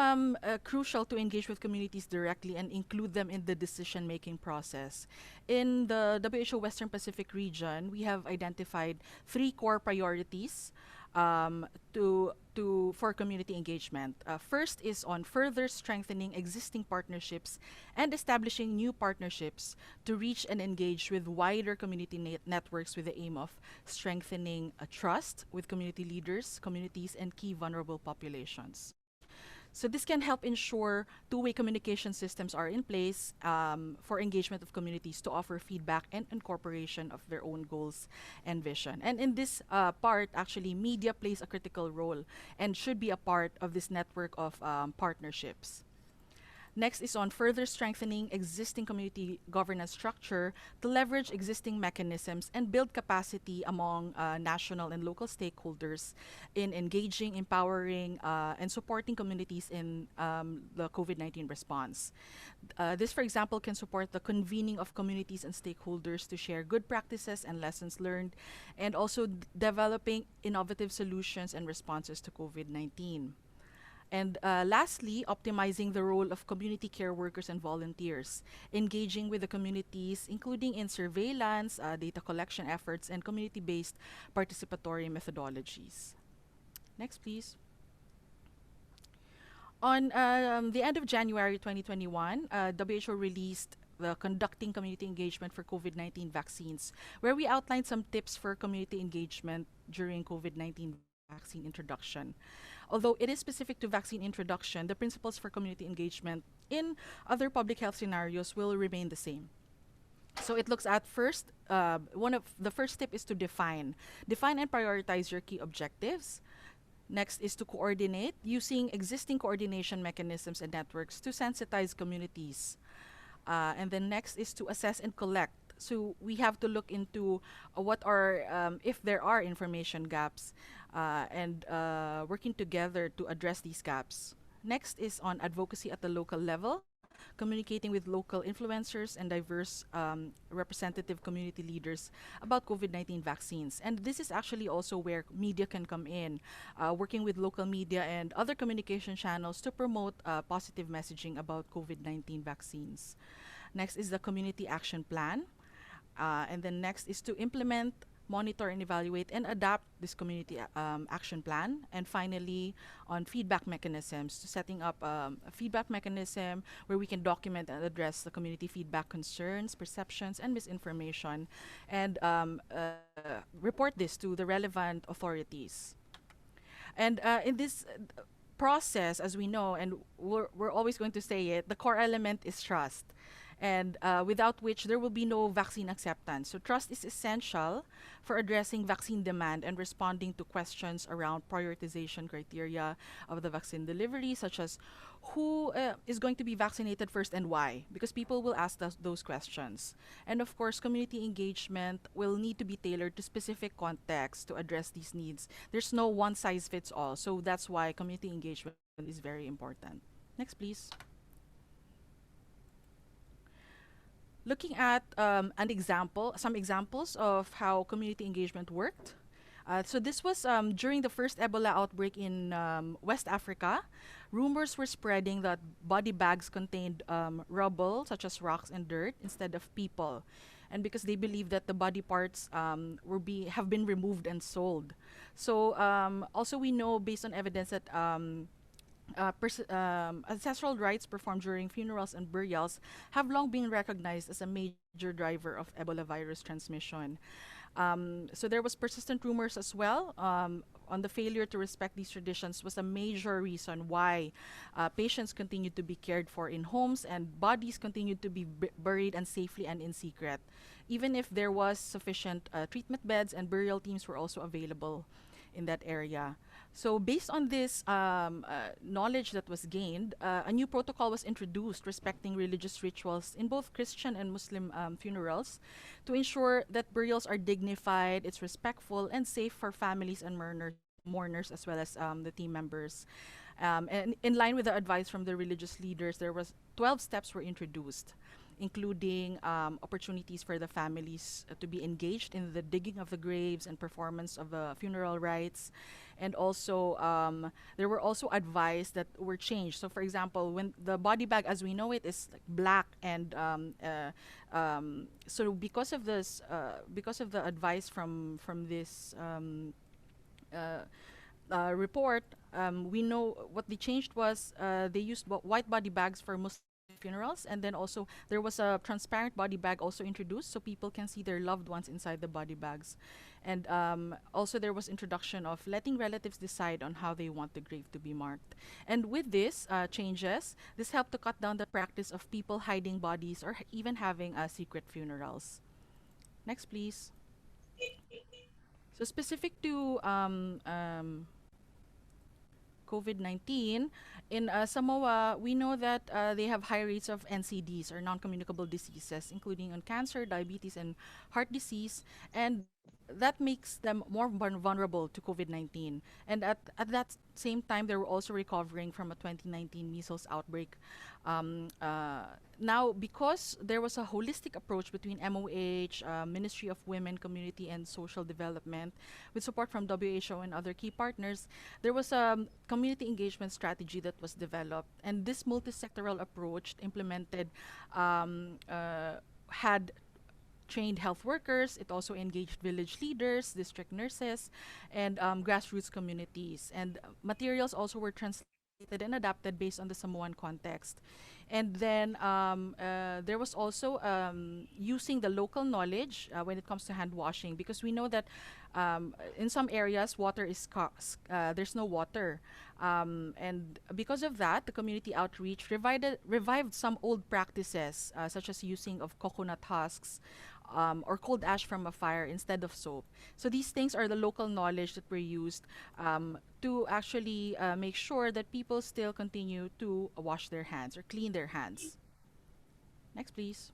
crucial to engage with communities directly and include them in the decision-making process. In the WHO Western Pacific region, we have identified 3 core priorities for community engagement. First is on further strengthening existing partnerships and establishing new partnerships to reach and engage with wider community networks with the aim of strengthening trust with community leaders, communities, and key vulnerable populations. So this can help ensure two-way communication systems are in place for engagement of communities to offer feedback and incorporation of their own goals and vision. And in this part, actually, media plays a critical role and should be a part of this network of partnerships. Next is on further strengthening existing community governance structure to leverage existing mechanisms and build capacity among national and local stakeholders in engaging, empowering, and supporting communities in the COVID-19 response. This, for example, can support the convening of communities and stakeholders to share good practices and lessons learned, and also developing innovative solutions and responses to COVID-19. And lastly, optimizing the role of community care workers and volunteers, engaging with the communities, including in surveillance, data collection efforts, and community-based participatory methodologies. Next, please. On the end of January 2021, WHO released the Conducting Community Engagement for COVID-19 Vaccines, where we outlined some tips for community engagement during COVID-19 vaccine introduction. Although it is specific to vaccine introduction, the principles for community engagement in other public health scenarios will remain the same. So it looks at first, one of the first step is to define and prioritize your key objectives. Next is to coordinate using existing coordination mechanisms and networks to sensitize communities. And then next is to assess and collect. So we have to look into what are, if there are information gaps, and working together to address these gaps. Next is on advocacy at the local level, communicating with local influencers and diverse representative community leaders about COVID-19 vaccines. And this is actually also where media can come in, working with local media and other communication channels to promote positive messaging about COVID-19 vaccines. Next is the community action plan. And then next is to implement, monitor and evaluate and adapt this community action plan. And finally, on feedback mechanisms, to setting up a feedback mechanism where we can document and address the community feedback concerns, perceptions, and misinformation, and report this to the relevant authorities. And in this process, as we know, and we're always going to say it, the core element is trust, and without which there will be no vaccine acceptance. So trust is essential for addressing vaccine demand and responding to questions around prioritization criteria of the vaccine delivery, such as who is going to be vaccinated first and why, because people will ask those questions. And of course, community engagement will need to be tailored to specific contexts to address these needs. There's no one size fits all, so that's why community engagement is very important. Next, please. Looking at some examples of how community engagement worked. So this was during the first Ebola outbreak in West Africa. Rumors were spreading that body bags contained rubble, such as rocks and dirt, instead of people, and because they believed that the body parts have been removed and sold. So also we know, based on evidence, that ancestral rites performed during funerals and burials have long been recognized as a major driver of Ebola virus transmission. So there was persistent rumors as well on the failure to respect these traditions was a major reason why patients continued to be cared for in homes and bodies continued to be buried and safely and in secret, even if there was sufficient treatment beds and burial teams were also available in that area. So based on this knowledge that was gained, a new protocol was introduced respecting religious rituals in both Christian and Muslim funerals to ensure that burials are dignified, it's respectful, and safe for families and mourners as well as the team members. And in line with the advice from the religious leaders, there was 12 steps were introduced, including opportunities for the families to be engaged in the digging of the graves and performance of the funeral rites. And also, there were also advice that were changed. So for example, when the body bag as we know it is like black, and so because of this, because of the advice from this report, we know what they changed was they used white body bags for Muslim funerals, and then also there was a transparent body bag also introduced so people can see their loved ones inside the body bags. And also there was introduction of letting relatives decide on how they want the grave to be marked. And with this changes, this helped to cut down the practice of people hiding bodies or even having secret funerals. Next, please. So specific to COVID-19, in Samoa, we know that they have high rates of NCDs, or non-communicable diseases, including on cancer, diabetes, and heart disease, and that makes them more vulnerable to COVID-19. And at that same time, they were also recovering from a 2019 measles outbreak. Now, because there was a holistic approach between MOH, Ministry of Women, Community, and Social Development, with support from WHO and other key partners, there was a community engagement strategy that was developed. And this multi-sectoral approach implemented had trained health workers. It also engaged village leaders, district nurses, and grassroots communities. And materials also were translated and adapted based on the Samoan context. And then there was also using the local knowledge when it comes to hand washing, because we know that in some areas water is there's no water, and because of that, the community outreach revived some old practices such as using of coconut husks or cold ash from a fire instead of soap. So these things are the local knowledge that were used to actually make sure that people still continue to wash their hands or clean their hands. Next, please.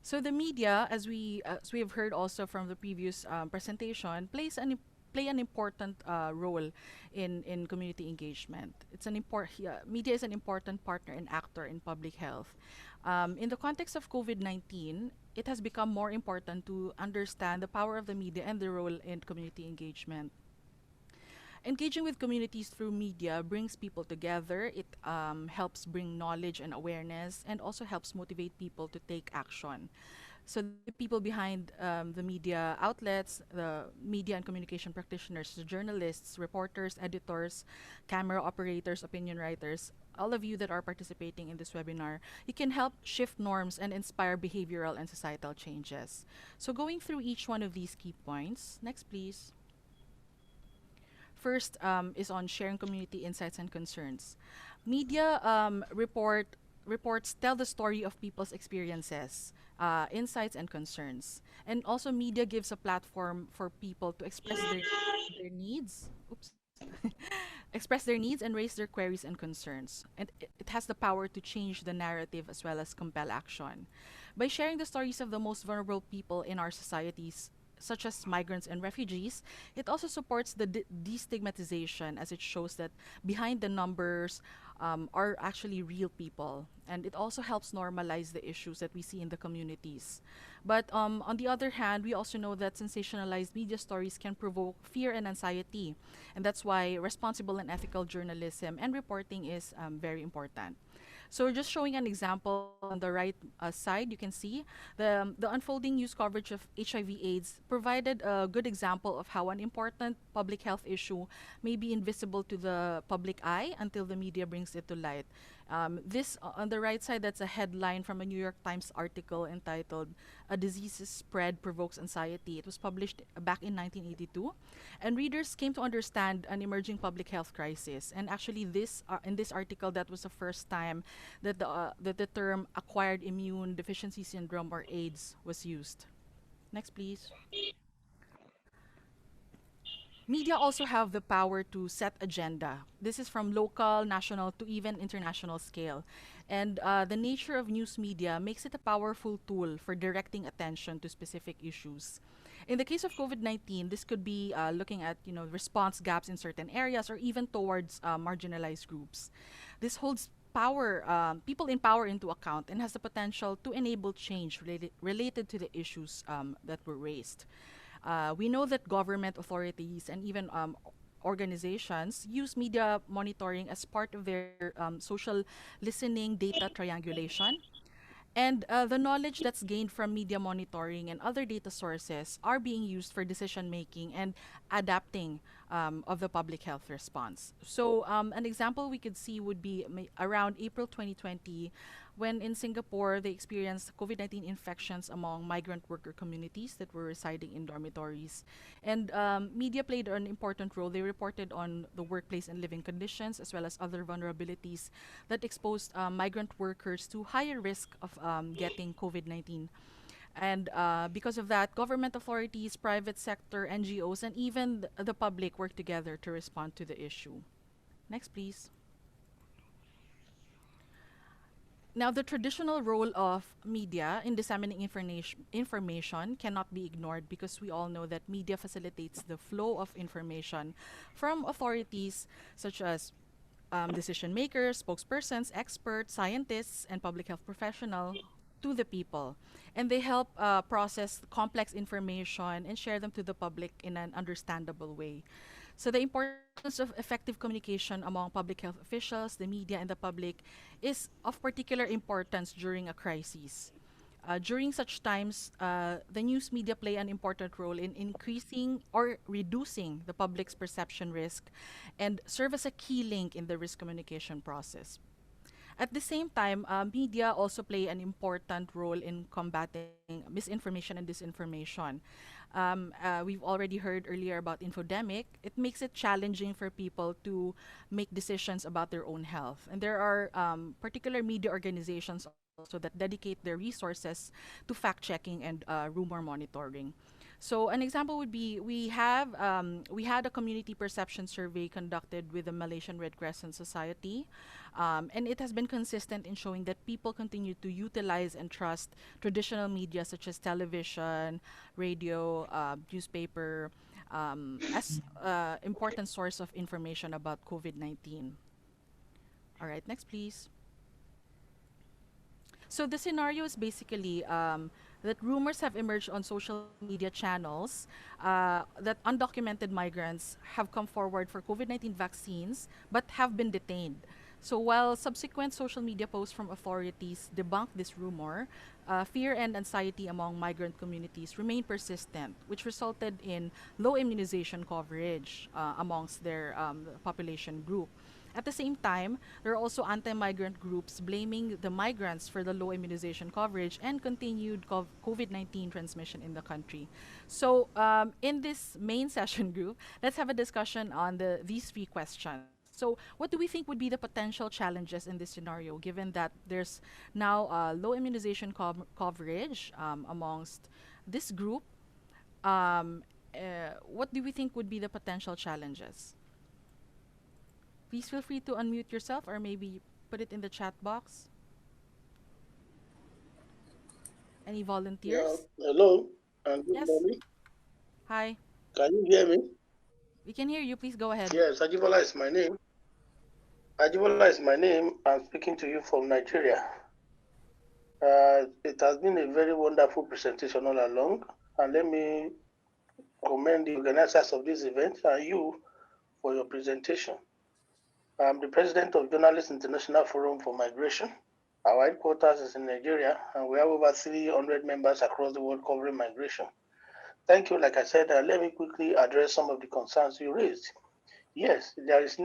So the media, as we have heard also from the previous presentation, play an important role in community engagement. Media is an important partner and actor in public health. In the context of COVID-19, it has become more important to understand the power of the media and the role in community engagement. Engaging with communities through media brings people together. It helps bring knowledge and awareness, and also helps motivate people to take action. So the people behind the media outlets, the media and communication practitioners, the journalists, reporters, editors, camera operators, opinion writers, all of you that are participating in this webinar, you can help shift norms and inspire behavioral and societal changes. So going through each one of these key points, next please. First is on sharing community insights and concerns. Media reports tell the story of people's experiences, insights, and concerns. And also, media gives a platform for people to express their needs. Oops. Express their needs and raise their queries and concerns. And it has the power to change the narrative as well as compel action. By sharing the stories of the most vulnerable people in our societies, such as migrants and refugees, it also supports the destigmatization, as it shows that behind the numbers are actually real people. And it also helps normalize the issues that we see in the communities. But on the other hand, we also know that sensationalized media stories can provoke fear and anxiety. And that's why responsible and ethical journalism and reporting is very important. So we're just showing an example on the right side. You can see the unfolding news coverage of HIV/AIDS provided a good example of how an important public health issue may be invisible to the public eye until the media brings it to light. This on the right side, that's a headline from a New York Times article entitled "A Disease's Spread Provokes Anxiety." It was published back in 1982, and readers came to understand an emerging public health crisis. And actually, in this article, that was the first time that the term acquired immune deficiency syndrome, or AIDS, was used. Next, please. Media also have the power to set agenda. This is from local, national, to even international scale. And the nature of news media makes it a powerful tool for directing attention to specific issues. In the case of COVID-19, this could be looking at response gaps in certain areas, or even towards marginalized groups. This holds people in power into account, and has the potential to enable change related to the issues that were raised. We know that government authorities and even organizations use media monitoring as part of their social listening data triangulation. And the knowledge that's gained from media monitoring and other data sources are being used for decision making and adapting of the public health response. So an example we could see would be around April 2020, when in Singapore they experienced COVID-19 infections among migrant worker communities that were residing in dormitories. And media played an important role. They reported on the workplace and living conditions, as well as other vulnerabilities that exposed migrant workers to higher risk of getting COVID-19. And because of that, government authorities, private sector, NGOs, and even the public work together to respond to the issue. Next, please. Now, the traditional role of media in disseminating information cannot be ignored, because we all know that media facilitates the flow of information from authorities such as decision makers, spokespersons, experts, scientists, and public health professionals to the people. And they help process complex information and share them to the public in an understandable way. So the importance of effective communication among public health officials, the media, and the public is of particular importance during a crisis. During such times, the news media play an important role in increasing or reducing the public's perception risk and serve as a key link in the risk communication process. At the same time, media also play an important role in combating misinformation and disinformation. We've already heard earlier about infodemic. It makes it challenging for people to make decisions about their own health. And there are particular media organizations also that dedicate their resources to fact checking and rumor monitoring. So an example would be we had a community perception survey conducted with the Malaysian Red Crescent Society, and it has been consistent in showing that people continue to utilize and trust traditional media such as television, radio, newspaper, as important source of information about COVID-19. All right, next please. So the scenario is basically that rumors have emerged on social media channels that undocumented migrants have come forward for COVID-19 vaccines but have been detained. So while subsequent social media posts from authorities debunk this rumor, fear and anxiety among migrant communities remain persistent, which resulted in low immunization coverage amongst their population group. At the same time, there are also anti-migrant groups blaming the migrants for the low immunization coverage and continued COVID-19 transmission in the country. So in this main session group, let's have a discussion on these three questions. So what do we think would be the potential challenges in this scenario, given that there's now low immunization coverage amongst this group? What do we think would be the potential challenges? Please feel free to unmute yourself or maybe put it in the chat box. Any volunteers? Yeah. Hello, and good Yes. morning. Hi. Can you hear me? We can hear you. Please go ahead. Yes, Ajibola is my name. Ajibola is my name. I'm speaking to you from Nigeria. It has been a very wonderful presentation all along, and let me commend the organizers of this event and you for your presentation. I'm the president of Journalists International Forum for Migration. Our headquarters is in Nigeria, and we have over 300 members across the world covering migration. Thank you. Like I said, let me quickly address some of the concerns you raised. Yes, there is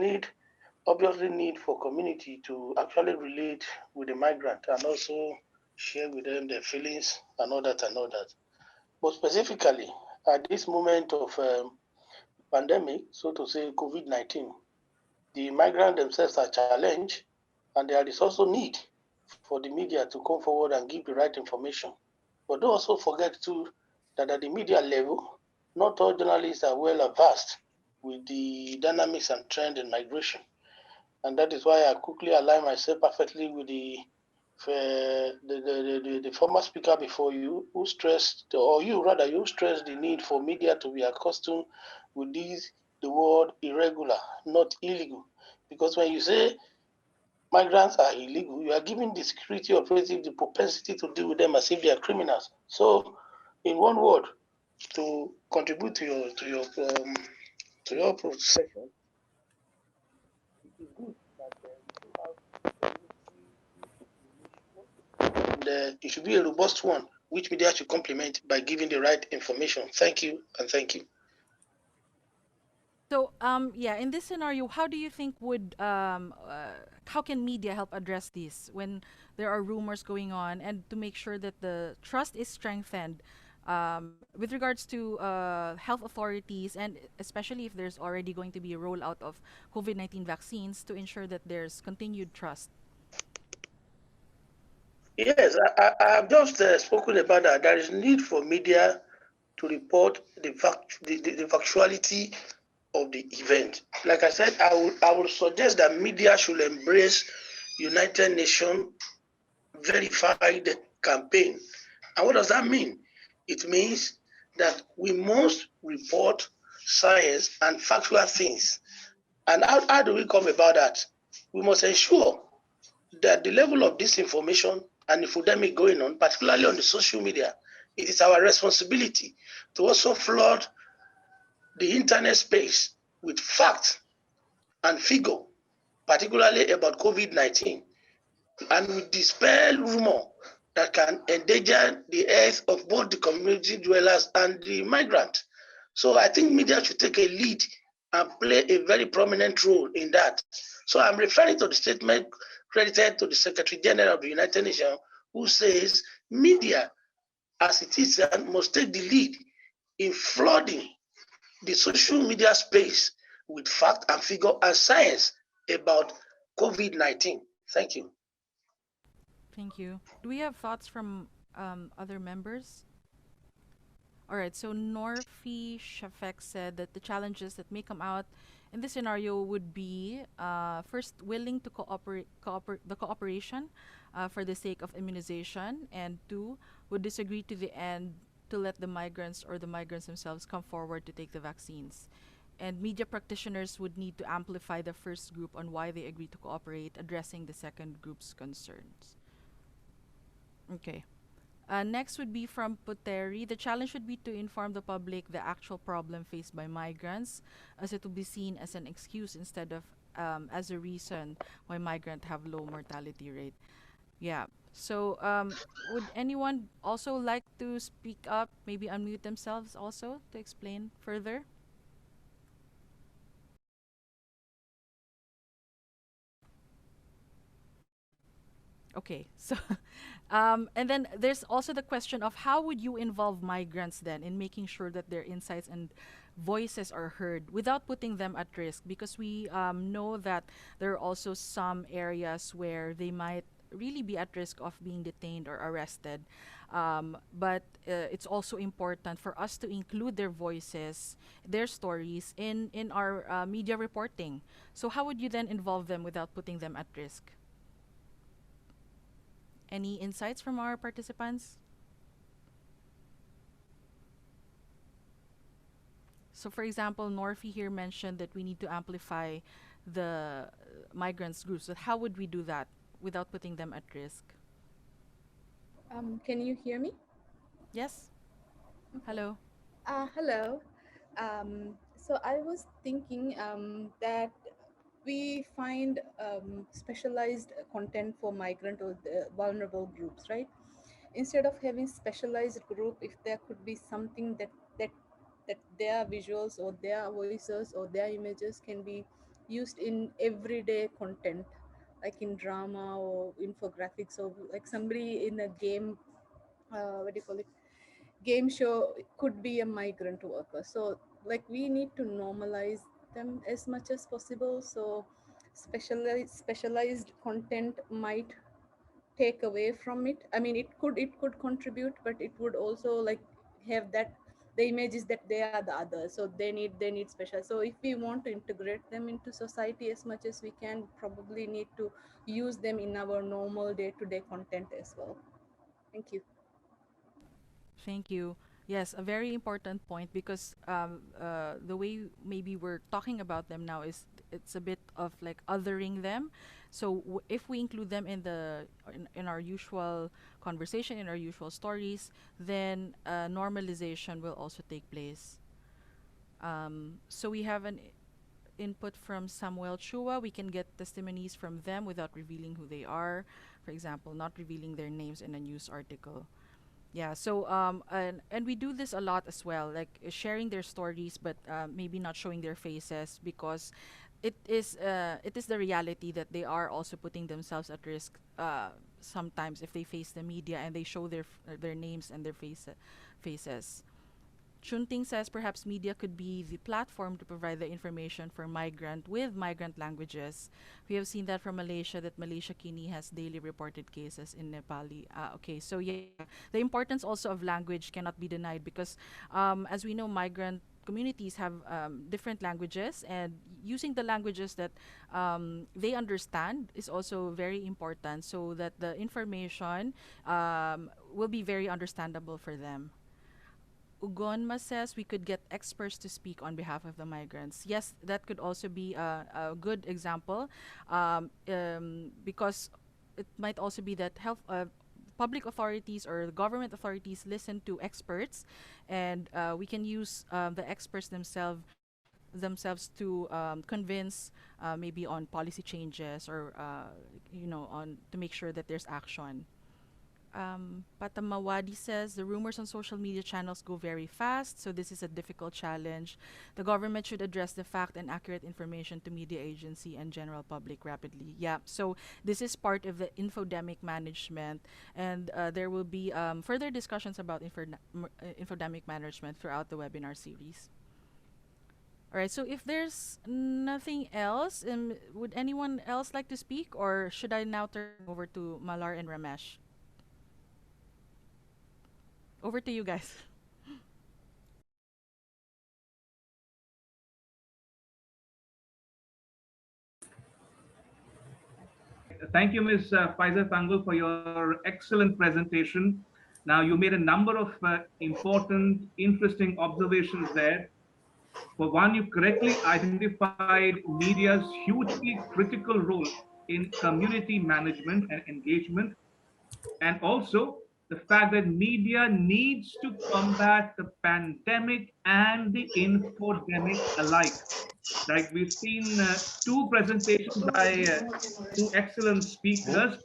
obviously need for community to actually relate with the migrant and also share with them their feelings and all that and all that. But specifically, at this moment of pandemic, so to say, COVID-19, the migrants themselves are challenged, and there is also need for the media to come forward and give the right information. But don't also forget too that at the media level, not all journalists are well versed with the dynamics and trend in migration. And that is why I quickly align myself perfectly with the former speaker before you, who stressed, or you rather, you stressed the need for media to be accustomed with the word irregular, not illegal. Because when you say migrants are illegal, you are giving the security operative the propensity to deal with them as if they are criminals. So, in one word, to contribute to your session, it is good that it should be a robust one, which media should complement by giving the right information. Thank you, and thank you. So yeah, in this scenario, how do you think how can media help address this when there are rumors going on, and to make sure that the trust is strengthened with regards to health authorities, and especially if there's already going to be a rollout of COVID-19 vaccines, to ensure that there's continued trust? Yes, I have just spoken about that. There is need for media to report the factuality of the event. Like I said, I would suggest that media should embrace United Nations verified campaign. And what does that mean? It means that we must report science and factual things. And how do we come about that? We must ensure that the level of disinformation and infodemic going on, particularly on the social media, it is our responsibility to also flood the internet space with facts and figure, particularly about COVID-19, and we dispel rumor that can endanger the health of both the community dwellers and the migrant. So I think media should take a lead and play a very prominent role in that. So I'm referring to the statement credited to the Secretary General of the United Nations, who says media, as it is, must take the lead in flooding the social media space with fact and figure and science about COVID-19. Thank you. Thank you. Do we have thoughts from other members? All right, so Norfi Shafek said that the challenges that may come out in this scenario would be first, willing to cooperation for the sake of immunization, and two, would disagree to the end to let the migrants or the migrants themselves come forward to take the vaccines. And media practitioners would need to amplify the first group on why they agree to cooperate, addressing the second group's concerns. Okay. Next would be from Puteri. The challenge would be to inform the public the actual problem faced by migrants, as it will be seen as an excuse instead of as a reason why migrants have low mortality rate. Yeah. So would anyone also like to speak up, maybe unmute themselves also to explain further? Okay, so and then there's also the question of how would you involve migrants then in making sure that their insights and voices are heard without putting them at risk, because we know that there are also some areas where they might really be at risk of being detained or arrested, but it's also important for us to include their voices, their stories in our media reporting. So how would you then involve them without putting them at risk? Any insights from our participants? So for example, Norfi here mentioned that we need to amplify the migrants groups. So how would we do that without putting them at risk? Can you hear me? Yes? Okay. Hello? Hello. So I was thinking that we find specialized content for migrant or the vulnerable groups, right? Instead of having specialized group, if there could be something that that their visuals or their voices or their images can be used in everyday content, like in drama or infographics, or like somebody in a game, what do you call it, game show could be a migrant worker. So like we need to normalize them as much as possible. So specialized content might take away from it. I mean, it could contribute, but it would also like have that the image is that they are the others, so they need special. So if we want to integrate them into society as much as we can, probably need to use them in our normal day-to-day content as well. Thank you. Thank you. Yes, a very important point, because the way maybe we're talking about them now is it's a bit of like othering them. So if we include them in in our usual conversation, in our usual stories, then normalization will also take place. So we have an input from Samuel Chua. We can get testimonies from them without revealing who they are. For example, not revealing their names in a news article. Yeah, so and we do this a lot as well, like sharing their stories, but maybe not showing their faces, because it is the reality that they are also putting themselves at risk sometimes if they face the media and they show their names and their faces. Chunting says perhaps media could be the platform to provide the information for migrant with migrant languages. We have seen that from Malaysia, that Malaysia Kini has daily reported cases in Nepali. Okay, so yeah, the importance also of language cannot be denied, because as we know, migrant communities have different languages, and using the languages that they understand is also very important, so that the information will be very understandable for them. Ugonma says we could get experts to speak on behalf of the migrants. Yes, that could also be a good example, because it might also be that public authorities or government authorities listen to experts, and we can use the experts themselves to convince maybe on policy changes, or on to make sure that there's action. Patamawadi says the rumors on social media channels go very fast, so this is a difficult challenge. The government should address the fact and accurate information to media agency and general public rapidly. Yeah, so this is part of the infodemic management, and there will be further discussions about infodemic management throughout the webinar series. All right, so if there's nothing else, would anyone else like to speak, or should I now turn over to Malar and Ramesh? Over to you guys. Thank you, Ms. Faizza Tanggol, for your excellent presentation. Now, you made a number of important, interesting observations there. For one, you correctly identified media's hugely critical role in community management and engagement, and also the fact that media needs to combat the pandemic and the infodemic alike. Like we've seen two presentations by two excellent speakers.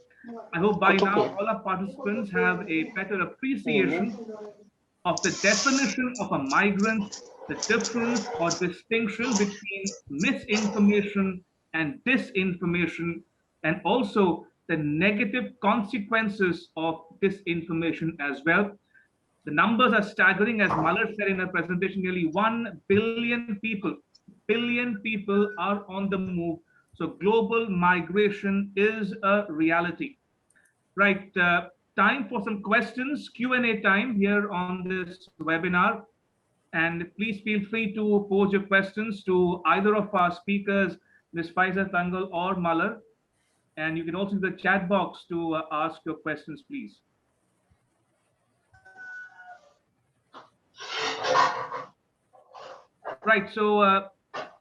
I hope by now all our participants have a better appreciation of the definition of a migrant, the difference or distinction between misinformation and disinformation, and also the negative consequences of disinformation as well. The numbers are staggering, as Malar said in her presentation, nearly 1 billion people are on the move. So global migration is a reality. Right, time for some questions, Q&A time here on this webinar. And please feel free to pose your questions to either of our speakers, Ms. Faizza Tanggol or Malar. And you can also use the chat box to ask your questions, please. Right, so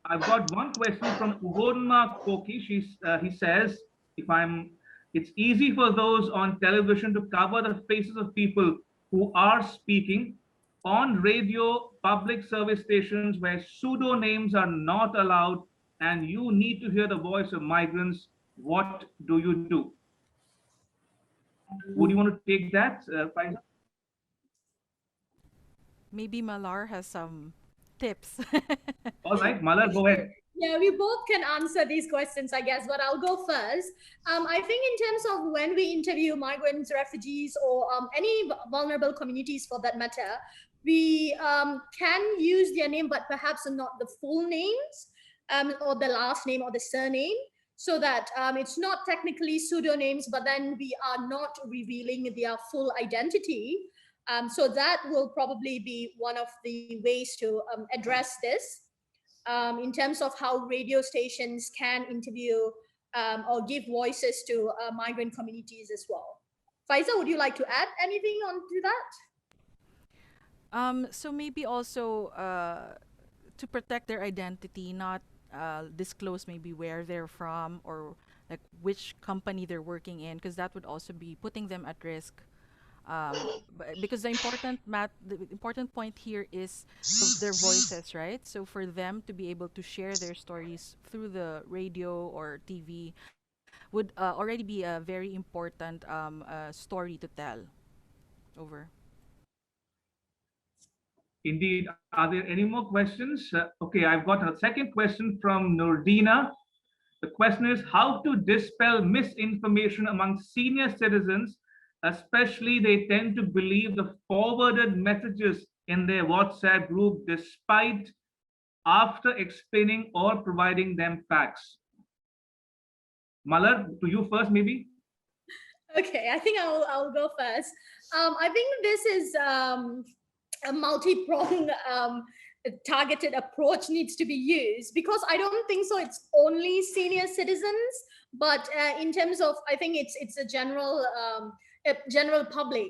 I've got one question from Ugonma Koki. He says, it's easy for those on television to cover the faces of people who are speaking. On radio, public service stations where pseudonames are not allowed and you need to hear the voice of migrants, what do you do? Would you want to take that, Faizza? Maybe Malar has some tips. All right, Malar, go ahead. Yeah, we both can answer these questions, I guess, but I'll go first. I think in terms of when we interview migrants, refugees, or any vulnerable communities for that matter, we can use their name, but perhaps not the full names, or the last name or the surname, so that it's not technically pseudonyms, but then we are not revealing their full identity. So that will probably be one of the ways to address this. In terms of how radio stations can interview or give voices to migrant communities as well. Faizza, would you like to add anything onto that? So maybe also to protect their identity, not disclose maybe where they're from or like which company they're working in, because that would also be putting them at risk. Because the important point here is their voices, right? So for them to be able to share their stories through the radio or TV would already be a very important story to tell. Over. Indeed. Are there any more questions? Okay, I've got a second question from Nordina. The question is how to dispel misinformation among senior citizens, especially they tend to believe the forwarded messages in their WhatsApp group despite after explaining or providing them facts. Malar, to you first, maybe? Okay, I think I'll go first. I think this is a multi-pronged targeted approach needs to be used, because I don't think so it's only senior citizens, but in terms of, I think it's a general public,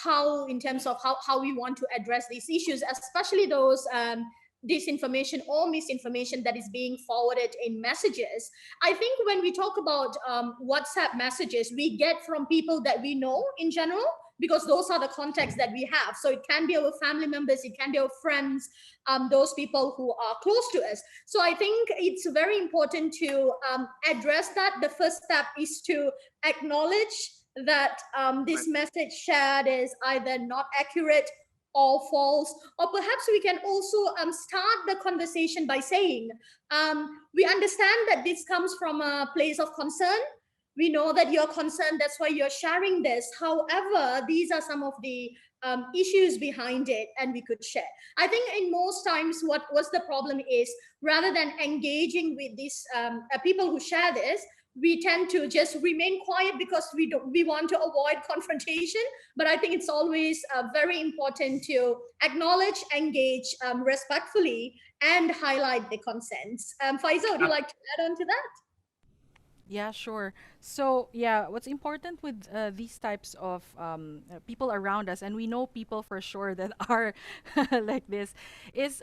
how in terms of how we want to address these issues, especially those disinformation or misinformation that is being forwarded in messages. I think when we talk about WhatsApp messages, we get from people that we know in general, because those are the contacts that we have. So it can be our family members, it can be our friends, those people who are close to us. So I think it's very important to address that. The first step is to acknowledge that this message shared is either not accurate or false, or perhaps we can also start the conversation by saying, we understand that this comes from a place of concern. We know that you're concerned, that's why you're sharing this. However, these are some of the issues behind it, and we could share. I think in most times, what's the problem is, rather than engaging with these people who share this, we tend to just remain quiet because we want to avoid confrontation. But I think it's always very important to acknowledge, engage respectfully, and highlight the concerns. Faizza, would you like to add on to that? Yeah, sure. So, yeah, what's important with these types of people around us, and we know people for sure that are like this, is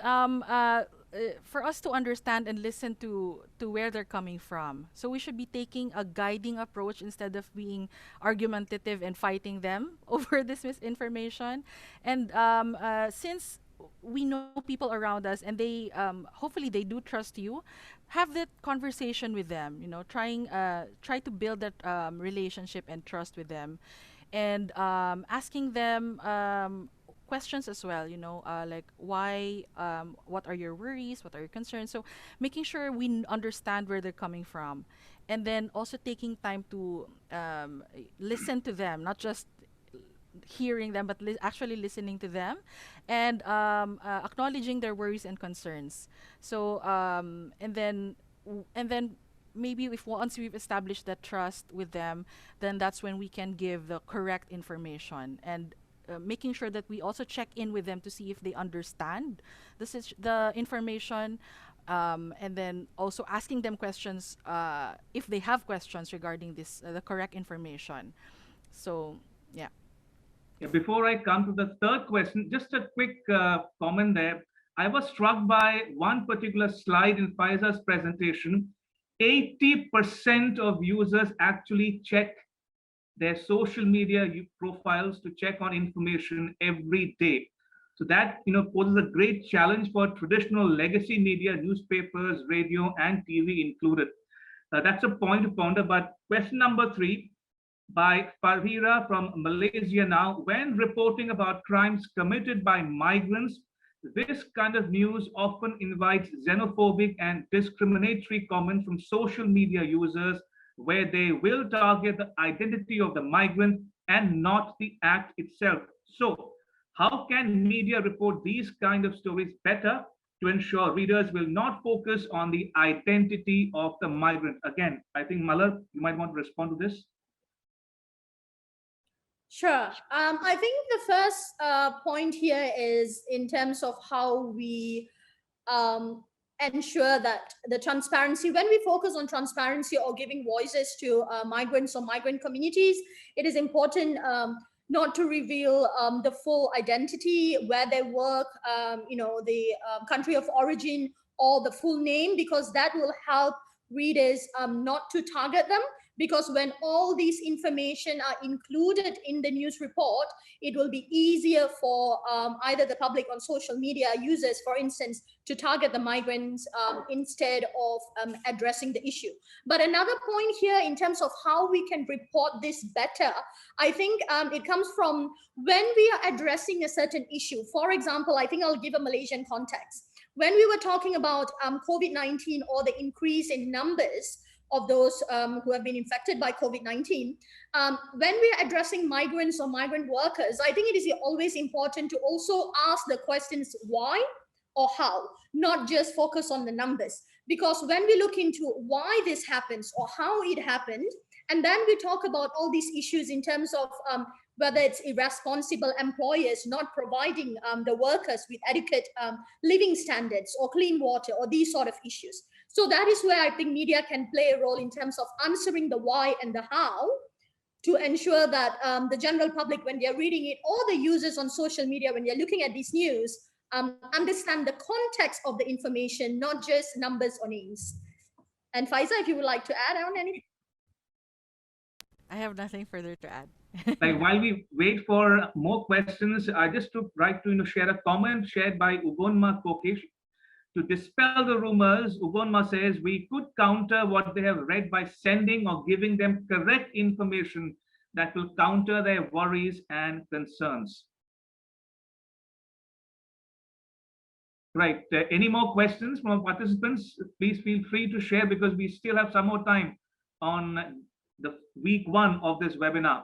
for us to understand and listen to where they're coming from. So we should be taking a guiding approach instead of being argumentative and fighting them over this misinformation. And since we know people around us, and they hopefully they do trust you, have that conversation with them, try to build that relationship and trust with them, and asking them questions as well, like why, what are your worries, what are your concerns. So making sure we understand where they're coming from, and then also taking time to listen to them, not just hearing them, but actually listening to them, and acknowledging their worries and concerns. So and then maybe if once we've established that trust with them, then that's when we can give the correct information, and making sure that we also check in with them to see if they understand the information, and then also asking them questions if they have questions regarding this, the correct information. So yeah. Yeah, before I come to the third question, just a quick comment there. I was struck by one particular slide in Faizza's presentation. 80% of users actually check their social media profiles to check on information every day. So that poses a great challenge for traditional legacy media, newspapers, radio, and TV included. That's a point to ponder. But question number 3 by Farhira from Malaysia now. When reporting about crimes committed by migrants, this kind of news often invites xenophobic and discriminatory comments from social media users, where they will target the identity of the migrant and not the act itself. So, how can media report these kind of stories better to ensure readers will not focus on the identity of the migrant? Again, I think Malar, you might want to respond to this. Sure. I think the first point here is in terms of how we ensure that the transparency, when we focus on transparency or giving voices to migrants or migrant communities, it is important not to reveal the full identity, where they work, the country of origin, or the full name, because that will help readers not to target them. Because when all these information are included in the news report, it will be easier for either the public on social media users, for instance, to target the migrants instead of addressing the issue. But another point here in terms of how we can report this better, I think it comes from when we are addressing a certain issue. For example, I think I'll give a Malaysian context. When we were talking about COVID-19 or the increase in numbers of those who have been infected by COVID-19, when we are addressing migrants or migrant workers, I think it is always important to also ask the questions why or how, not just focus on the numbers. Because when we look into why this happens or how it happened, and then we talk about all these issues in terms of whether it's irresponsible employers not providing the workers with adequate living standards or clean water or these sort of issues. So that is where I think media can play a role in terms of answering the why and the how, to ensure that the general public, when they're reading it, or the users on social media, when they're looking at this news, understand the context of the information, not just numbers or names. And Faizza, if you would like to add on anything. I have nothing further to add. Like, while we wait for more questions, I just took right to share a comment shared by Ugonma Kokesh. To dispel the rumors, Ugonma says we could counter what they have read by sending or giving them correct information that will counter their worries and concerns. Right. Any more questions from participants? Please feel free to share because we still have some more time on the week 1 of this webinar.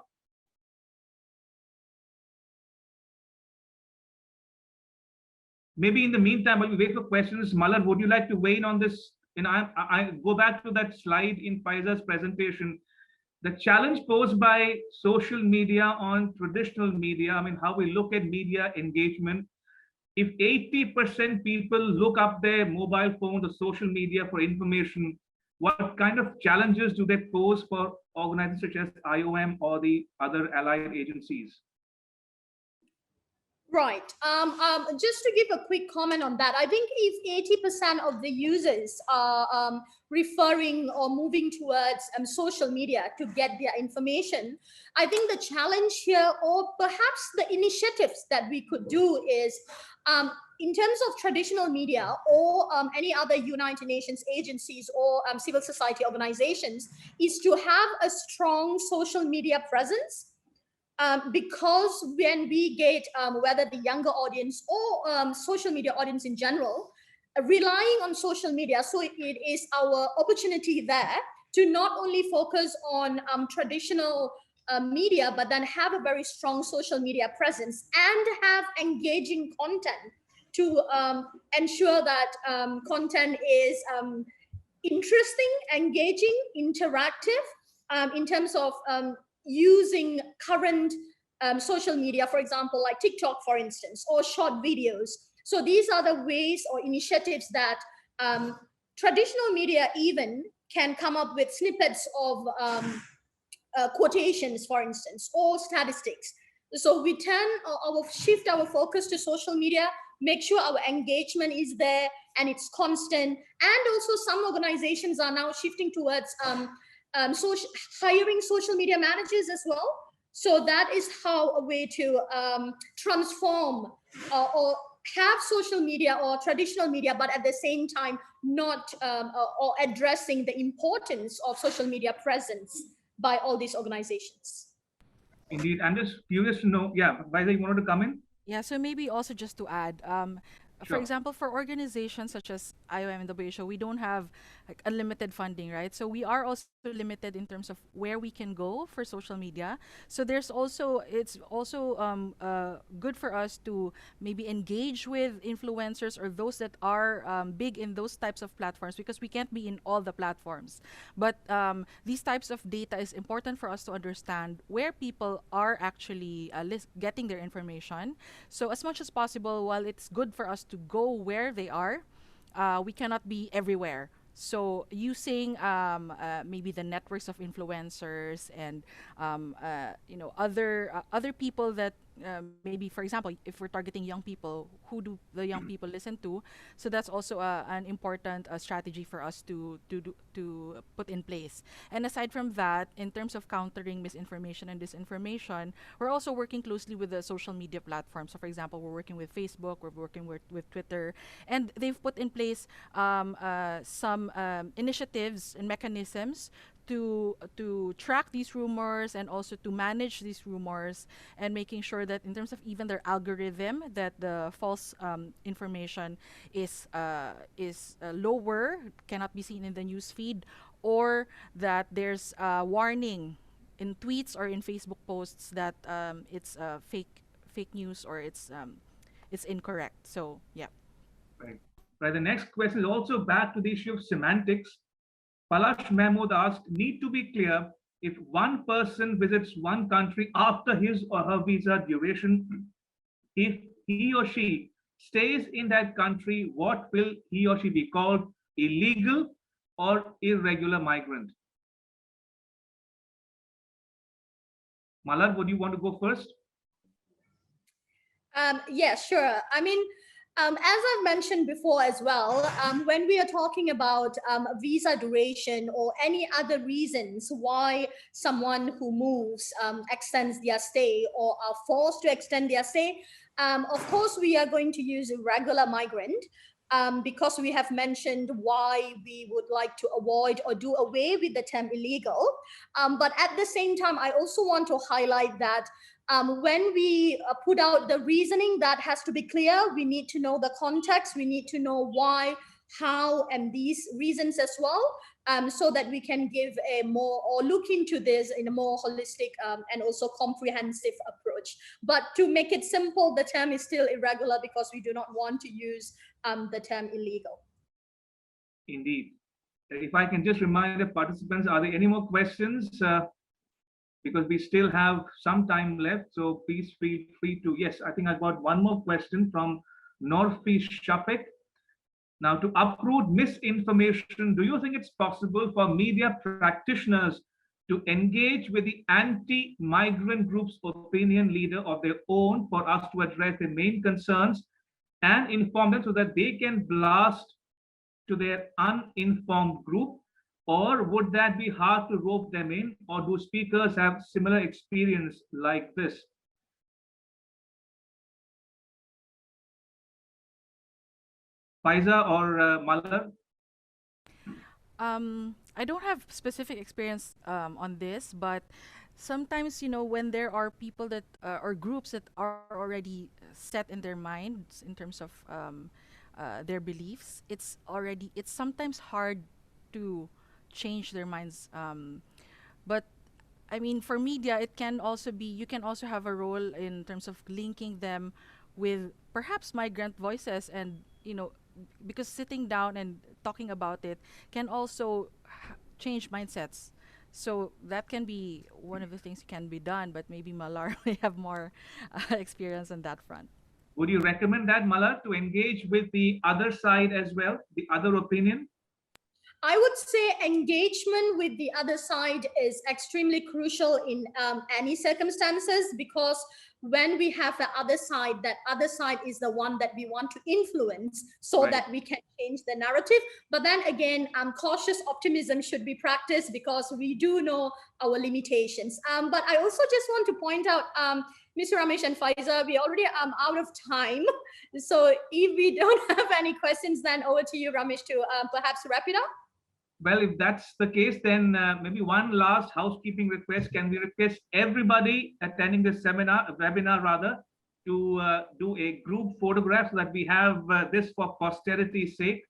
Maybe in the meantime, while we wait for questions, Malar, would you like to weigh in on this? And I go back to that slide in Faizza's presentation. The challenge posed by social media on traditional media, I mean, how we look at media engagement. If 80% people look up their mobile phones or social media for information, what kind of challenges do they pose for organizations such as IOM or the other allied agencies? Right. Just to give a quick comment on that, I think if 80% of the users are referring or moving towards social media to get their information, I think the challenge here, or perhaps the initiatives that we could do is, in terms of traditional media or any other United Nations agencies or civil society organizations, is to have a strong social media presence. Because when we get whether the younger audience or social media audience in general, relying on social media, so it is our opportunity there to not only focus on traditional media, but then have a very strong social media presence and have engaging content to ensure that content is interesting, engaging, interactive in terms of using current social media, for example, like TikTok, for instance, or short videos. So these are the ways or initiatives that traditional media even can come up with snippets of quotations, for instance, or statistics. So we shift our focus to social media, make sure our engagement is there and it's constant. And also some organizations are now shifting towards hiring social media managers as well. So that is how a way to transform or have social media or traditional media, but at the same time not or addressing the importance of social media presence by all these organizations. Indeed, I'm just curious to know. Yeah, Faizza, you wanted to come in? Yeah, so maybe also just to add, for Sure. example, for organizations such as IOM and WHO, we don't have like unlimited funding, right? So we are also limited in terms of where we can go for social media. So it's also good for us to maybe engage with influencers or those that are big in those types of platforms, because we can't be in all the platforms. But these types of data is important for us to understand where people are actually getting their information. So as much as possible, while it's good for us to go where they are, we cannot be everywhere. So using maybe the networks of influencers and other people that maybe, for example, if we're targeting young people, who do the young people listen to? So that's also an important strategy for us to put in place. And aside from that, in terms of countering misinformation and disinformation, we're also working closely with the social media platforms. So for example, we're working with Facebook, we're working with Twitter, and they've put in place some initiatives and mechanisms to track these rumors and also to manage these rumors, and making sure that in terms of even their algorithm, that the false information is lower, cannot be seen in the news feed, or that there's a warning in tweets or in Facebook posts that it's fake news or it's incorrect. So yeah. Right. Right. The next question is also back to the issue of semantics. Palash Mahmood asked, need to be clear, if one person visits one country after his or her visa duration, if he or she stays in that country, what will he or she be called? Illegal or irregular migrant? Malar, would you want to go first? Yeah, sure. I mean, as I've mentioned before as well, when we are talking about visa duration or any other reasons why someone who moves extends their stay or are forced to extend their stay, of course, we are going to use a regular migrant. because we have mentioned why we would like to avoid or do away with the term illegal. But at the same time, I also want to highlight that when we put out the reasoning, that has to be clear. We need to know the context. We need to know why, how, and these reasons as well, so that we can give a more, or look into this in a more holistic and also comprehensive approach. But to make it simple, the term is still irregular because we do not want to use the term illegal. Indeed. If I can just remind the participants, are there any more questions? Because we still have some time left, so please feel free to. Yes, I think I got one more question from Norfi Shafik. Now, to uproot misinformation, do you think it's possible for media practitioners to engage with the anti-migrant group's opinion leader of their own for us to address their main concerns and inform them so that they can blast to their uninformed group? Or would that be hard to rope them in? Or do speakers have similar experience like this? Faizza or Malar? I don't have specific experience on this, but sometimes, you know, when there are people that or groups that are already set in their minds in terms of their beliefs, it's sometimes hard to change their minds. But I mean, for media, it can also be, you can also have a role in terms of linking them with perhaps migrant voices, and, you know, because sitting down and talking about it can also change mindsets. So that can be one of the things can be done, but maybe Malar may have more experience on that front. Would you recommend that, Malar, to engage with the other side as well, the other opinion? I would say engagement with the other side is extremely crucial in any circumstances, because when we have the other side, that other side is the one that we want to influence so Right. that we can change the narrative. But then again, cautious optimism should be practiced because we do know our limitations. But I also just want to point out, Mr. Ramesh and Faizza, we're already out of time. So if we don't have any questions, then over to you, Ramesh, to perhaps wrap it up. Well, if that's the case, then maybe one last housekeeping request. Can we request everybody attending this webinar rather, to do a group photograph so that we have this for posterity's sake?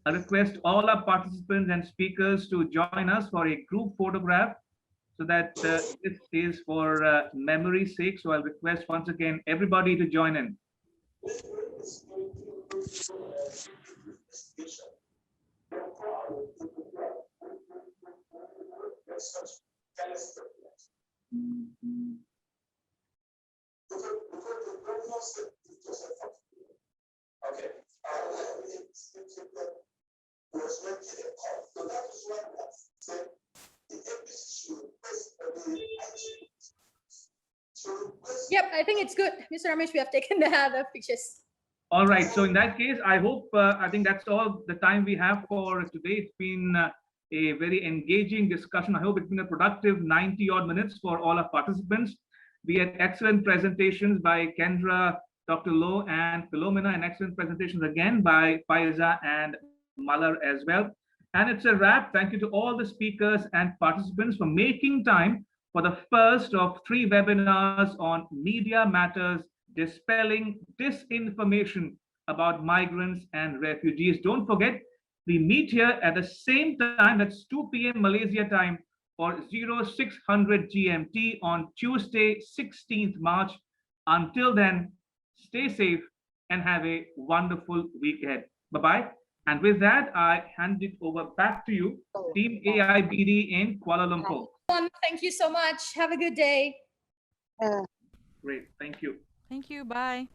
I request all our participants and speakers to join us for a group photograph so that this is for memory's sake. So I'll request once again everybody to join in. Okay. Yep, I think it's good. Mr. Ramesh, we have taken the pictures. All right. So in that case, I hope, I think that's all the time we have for today. It's been a very engaging discussion. I hope it's been a productive 90 odd minutes for all our participants. We had excellent presentations by Kendra, Dr. Loh, and Philomena, and excellent presentations again by Faizza and Malar as well. And it's a wrap. Thank you to all the speakers and participants for making time for the first of 3 webinars on media matters, dispelling disinformation about migrants and refugees. Don't forget, we meet here at the same time, that's 2 p.m. Malaysia time, or 0600 GMT on Tuesday, 16th March. Until then, stay safe and have a wonderful week ahead. Bye-bye. And with that, I hand it over back to you, Team AIBD in Kuala Lumpur. Thank you so much. Have a good day. Great. Thank you. Thank you. Bye.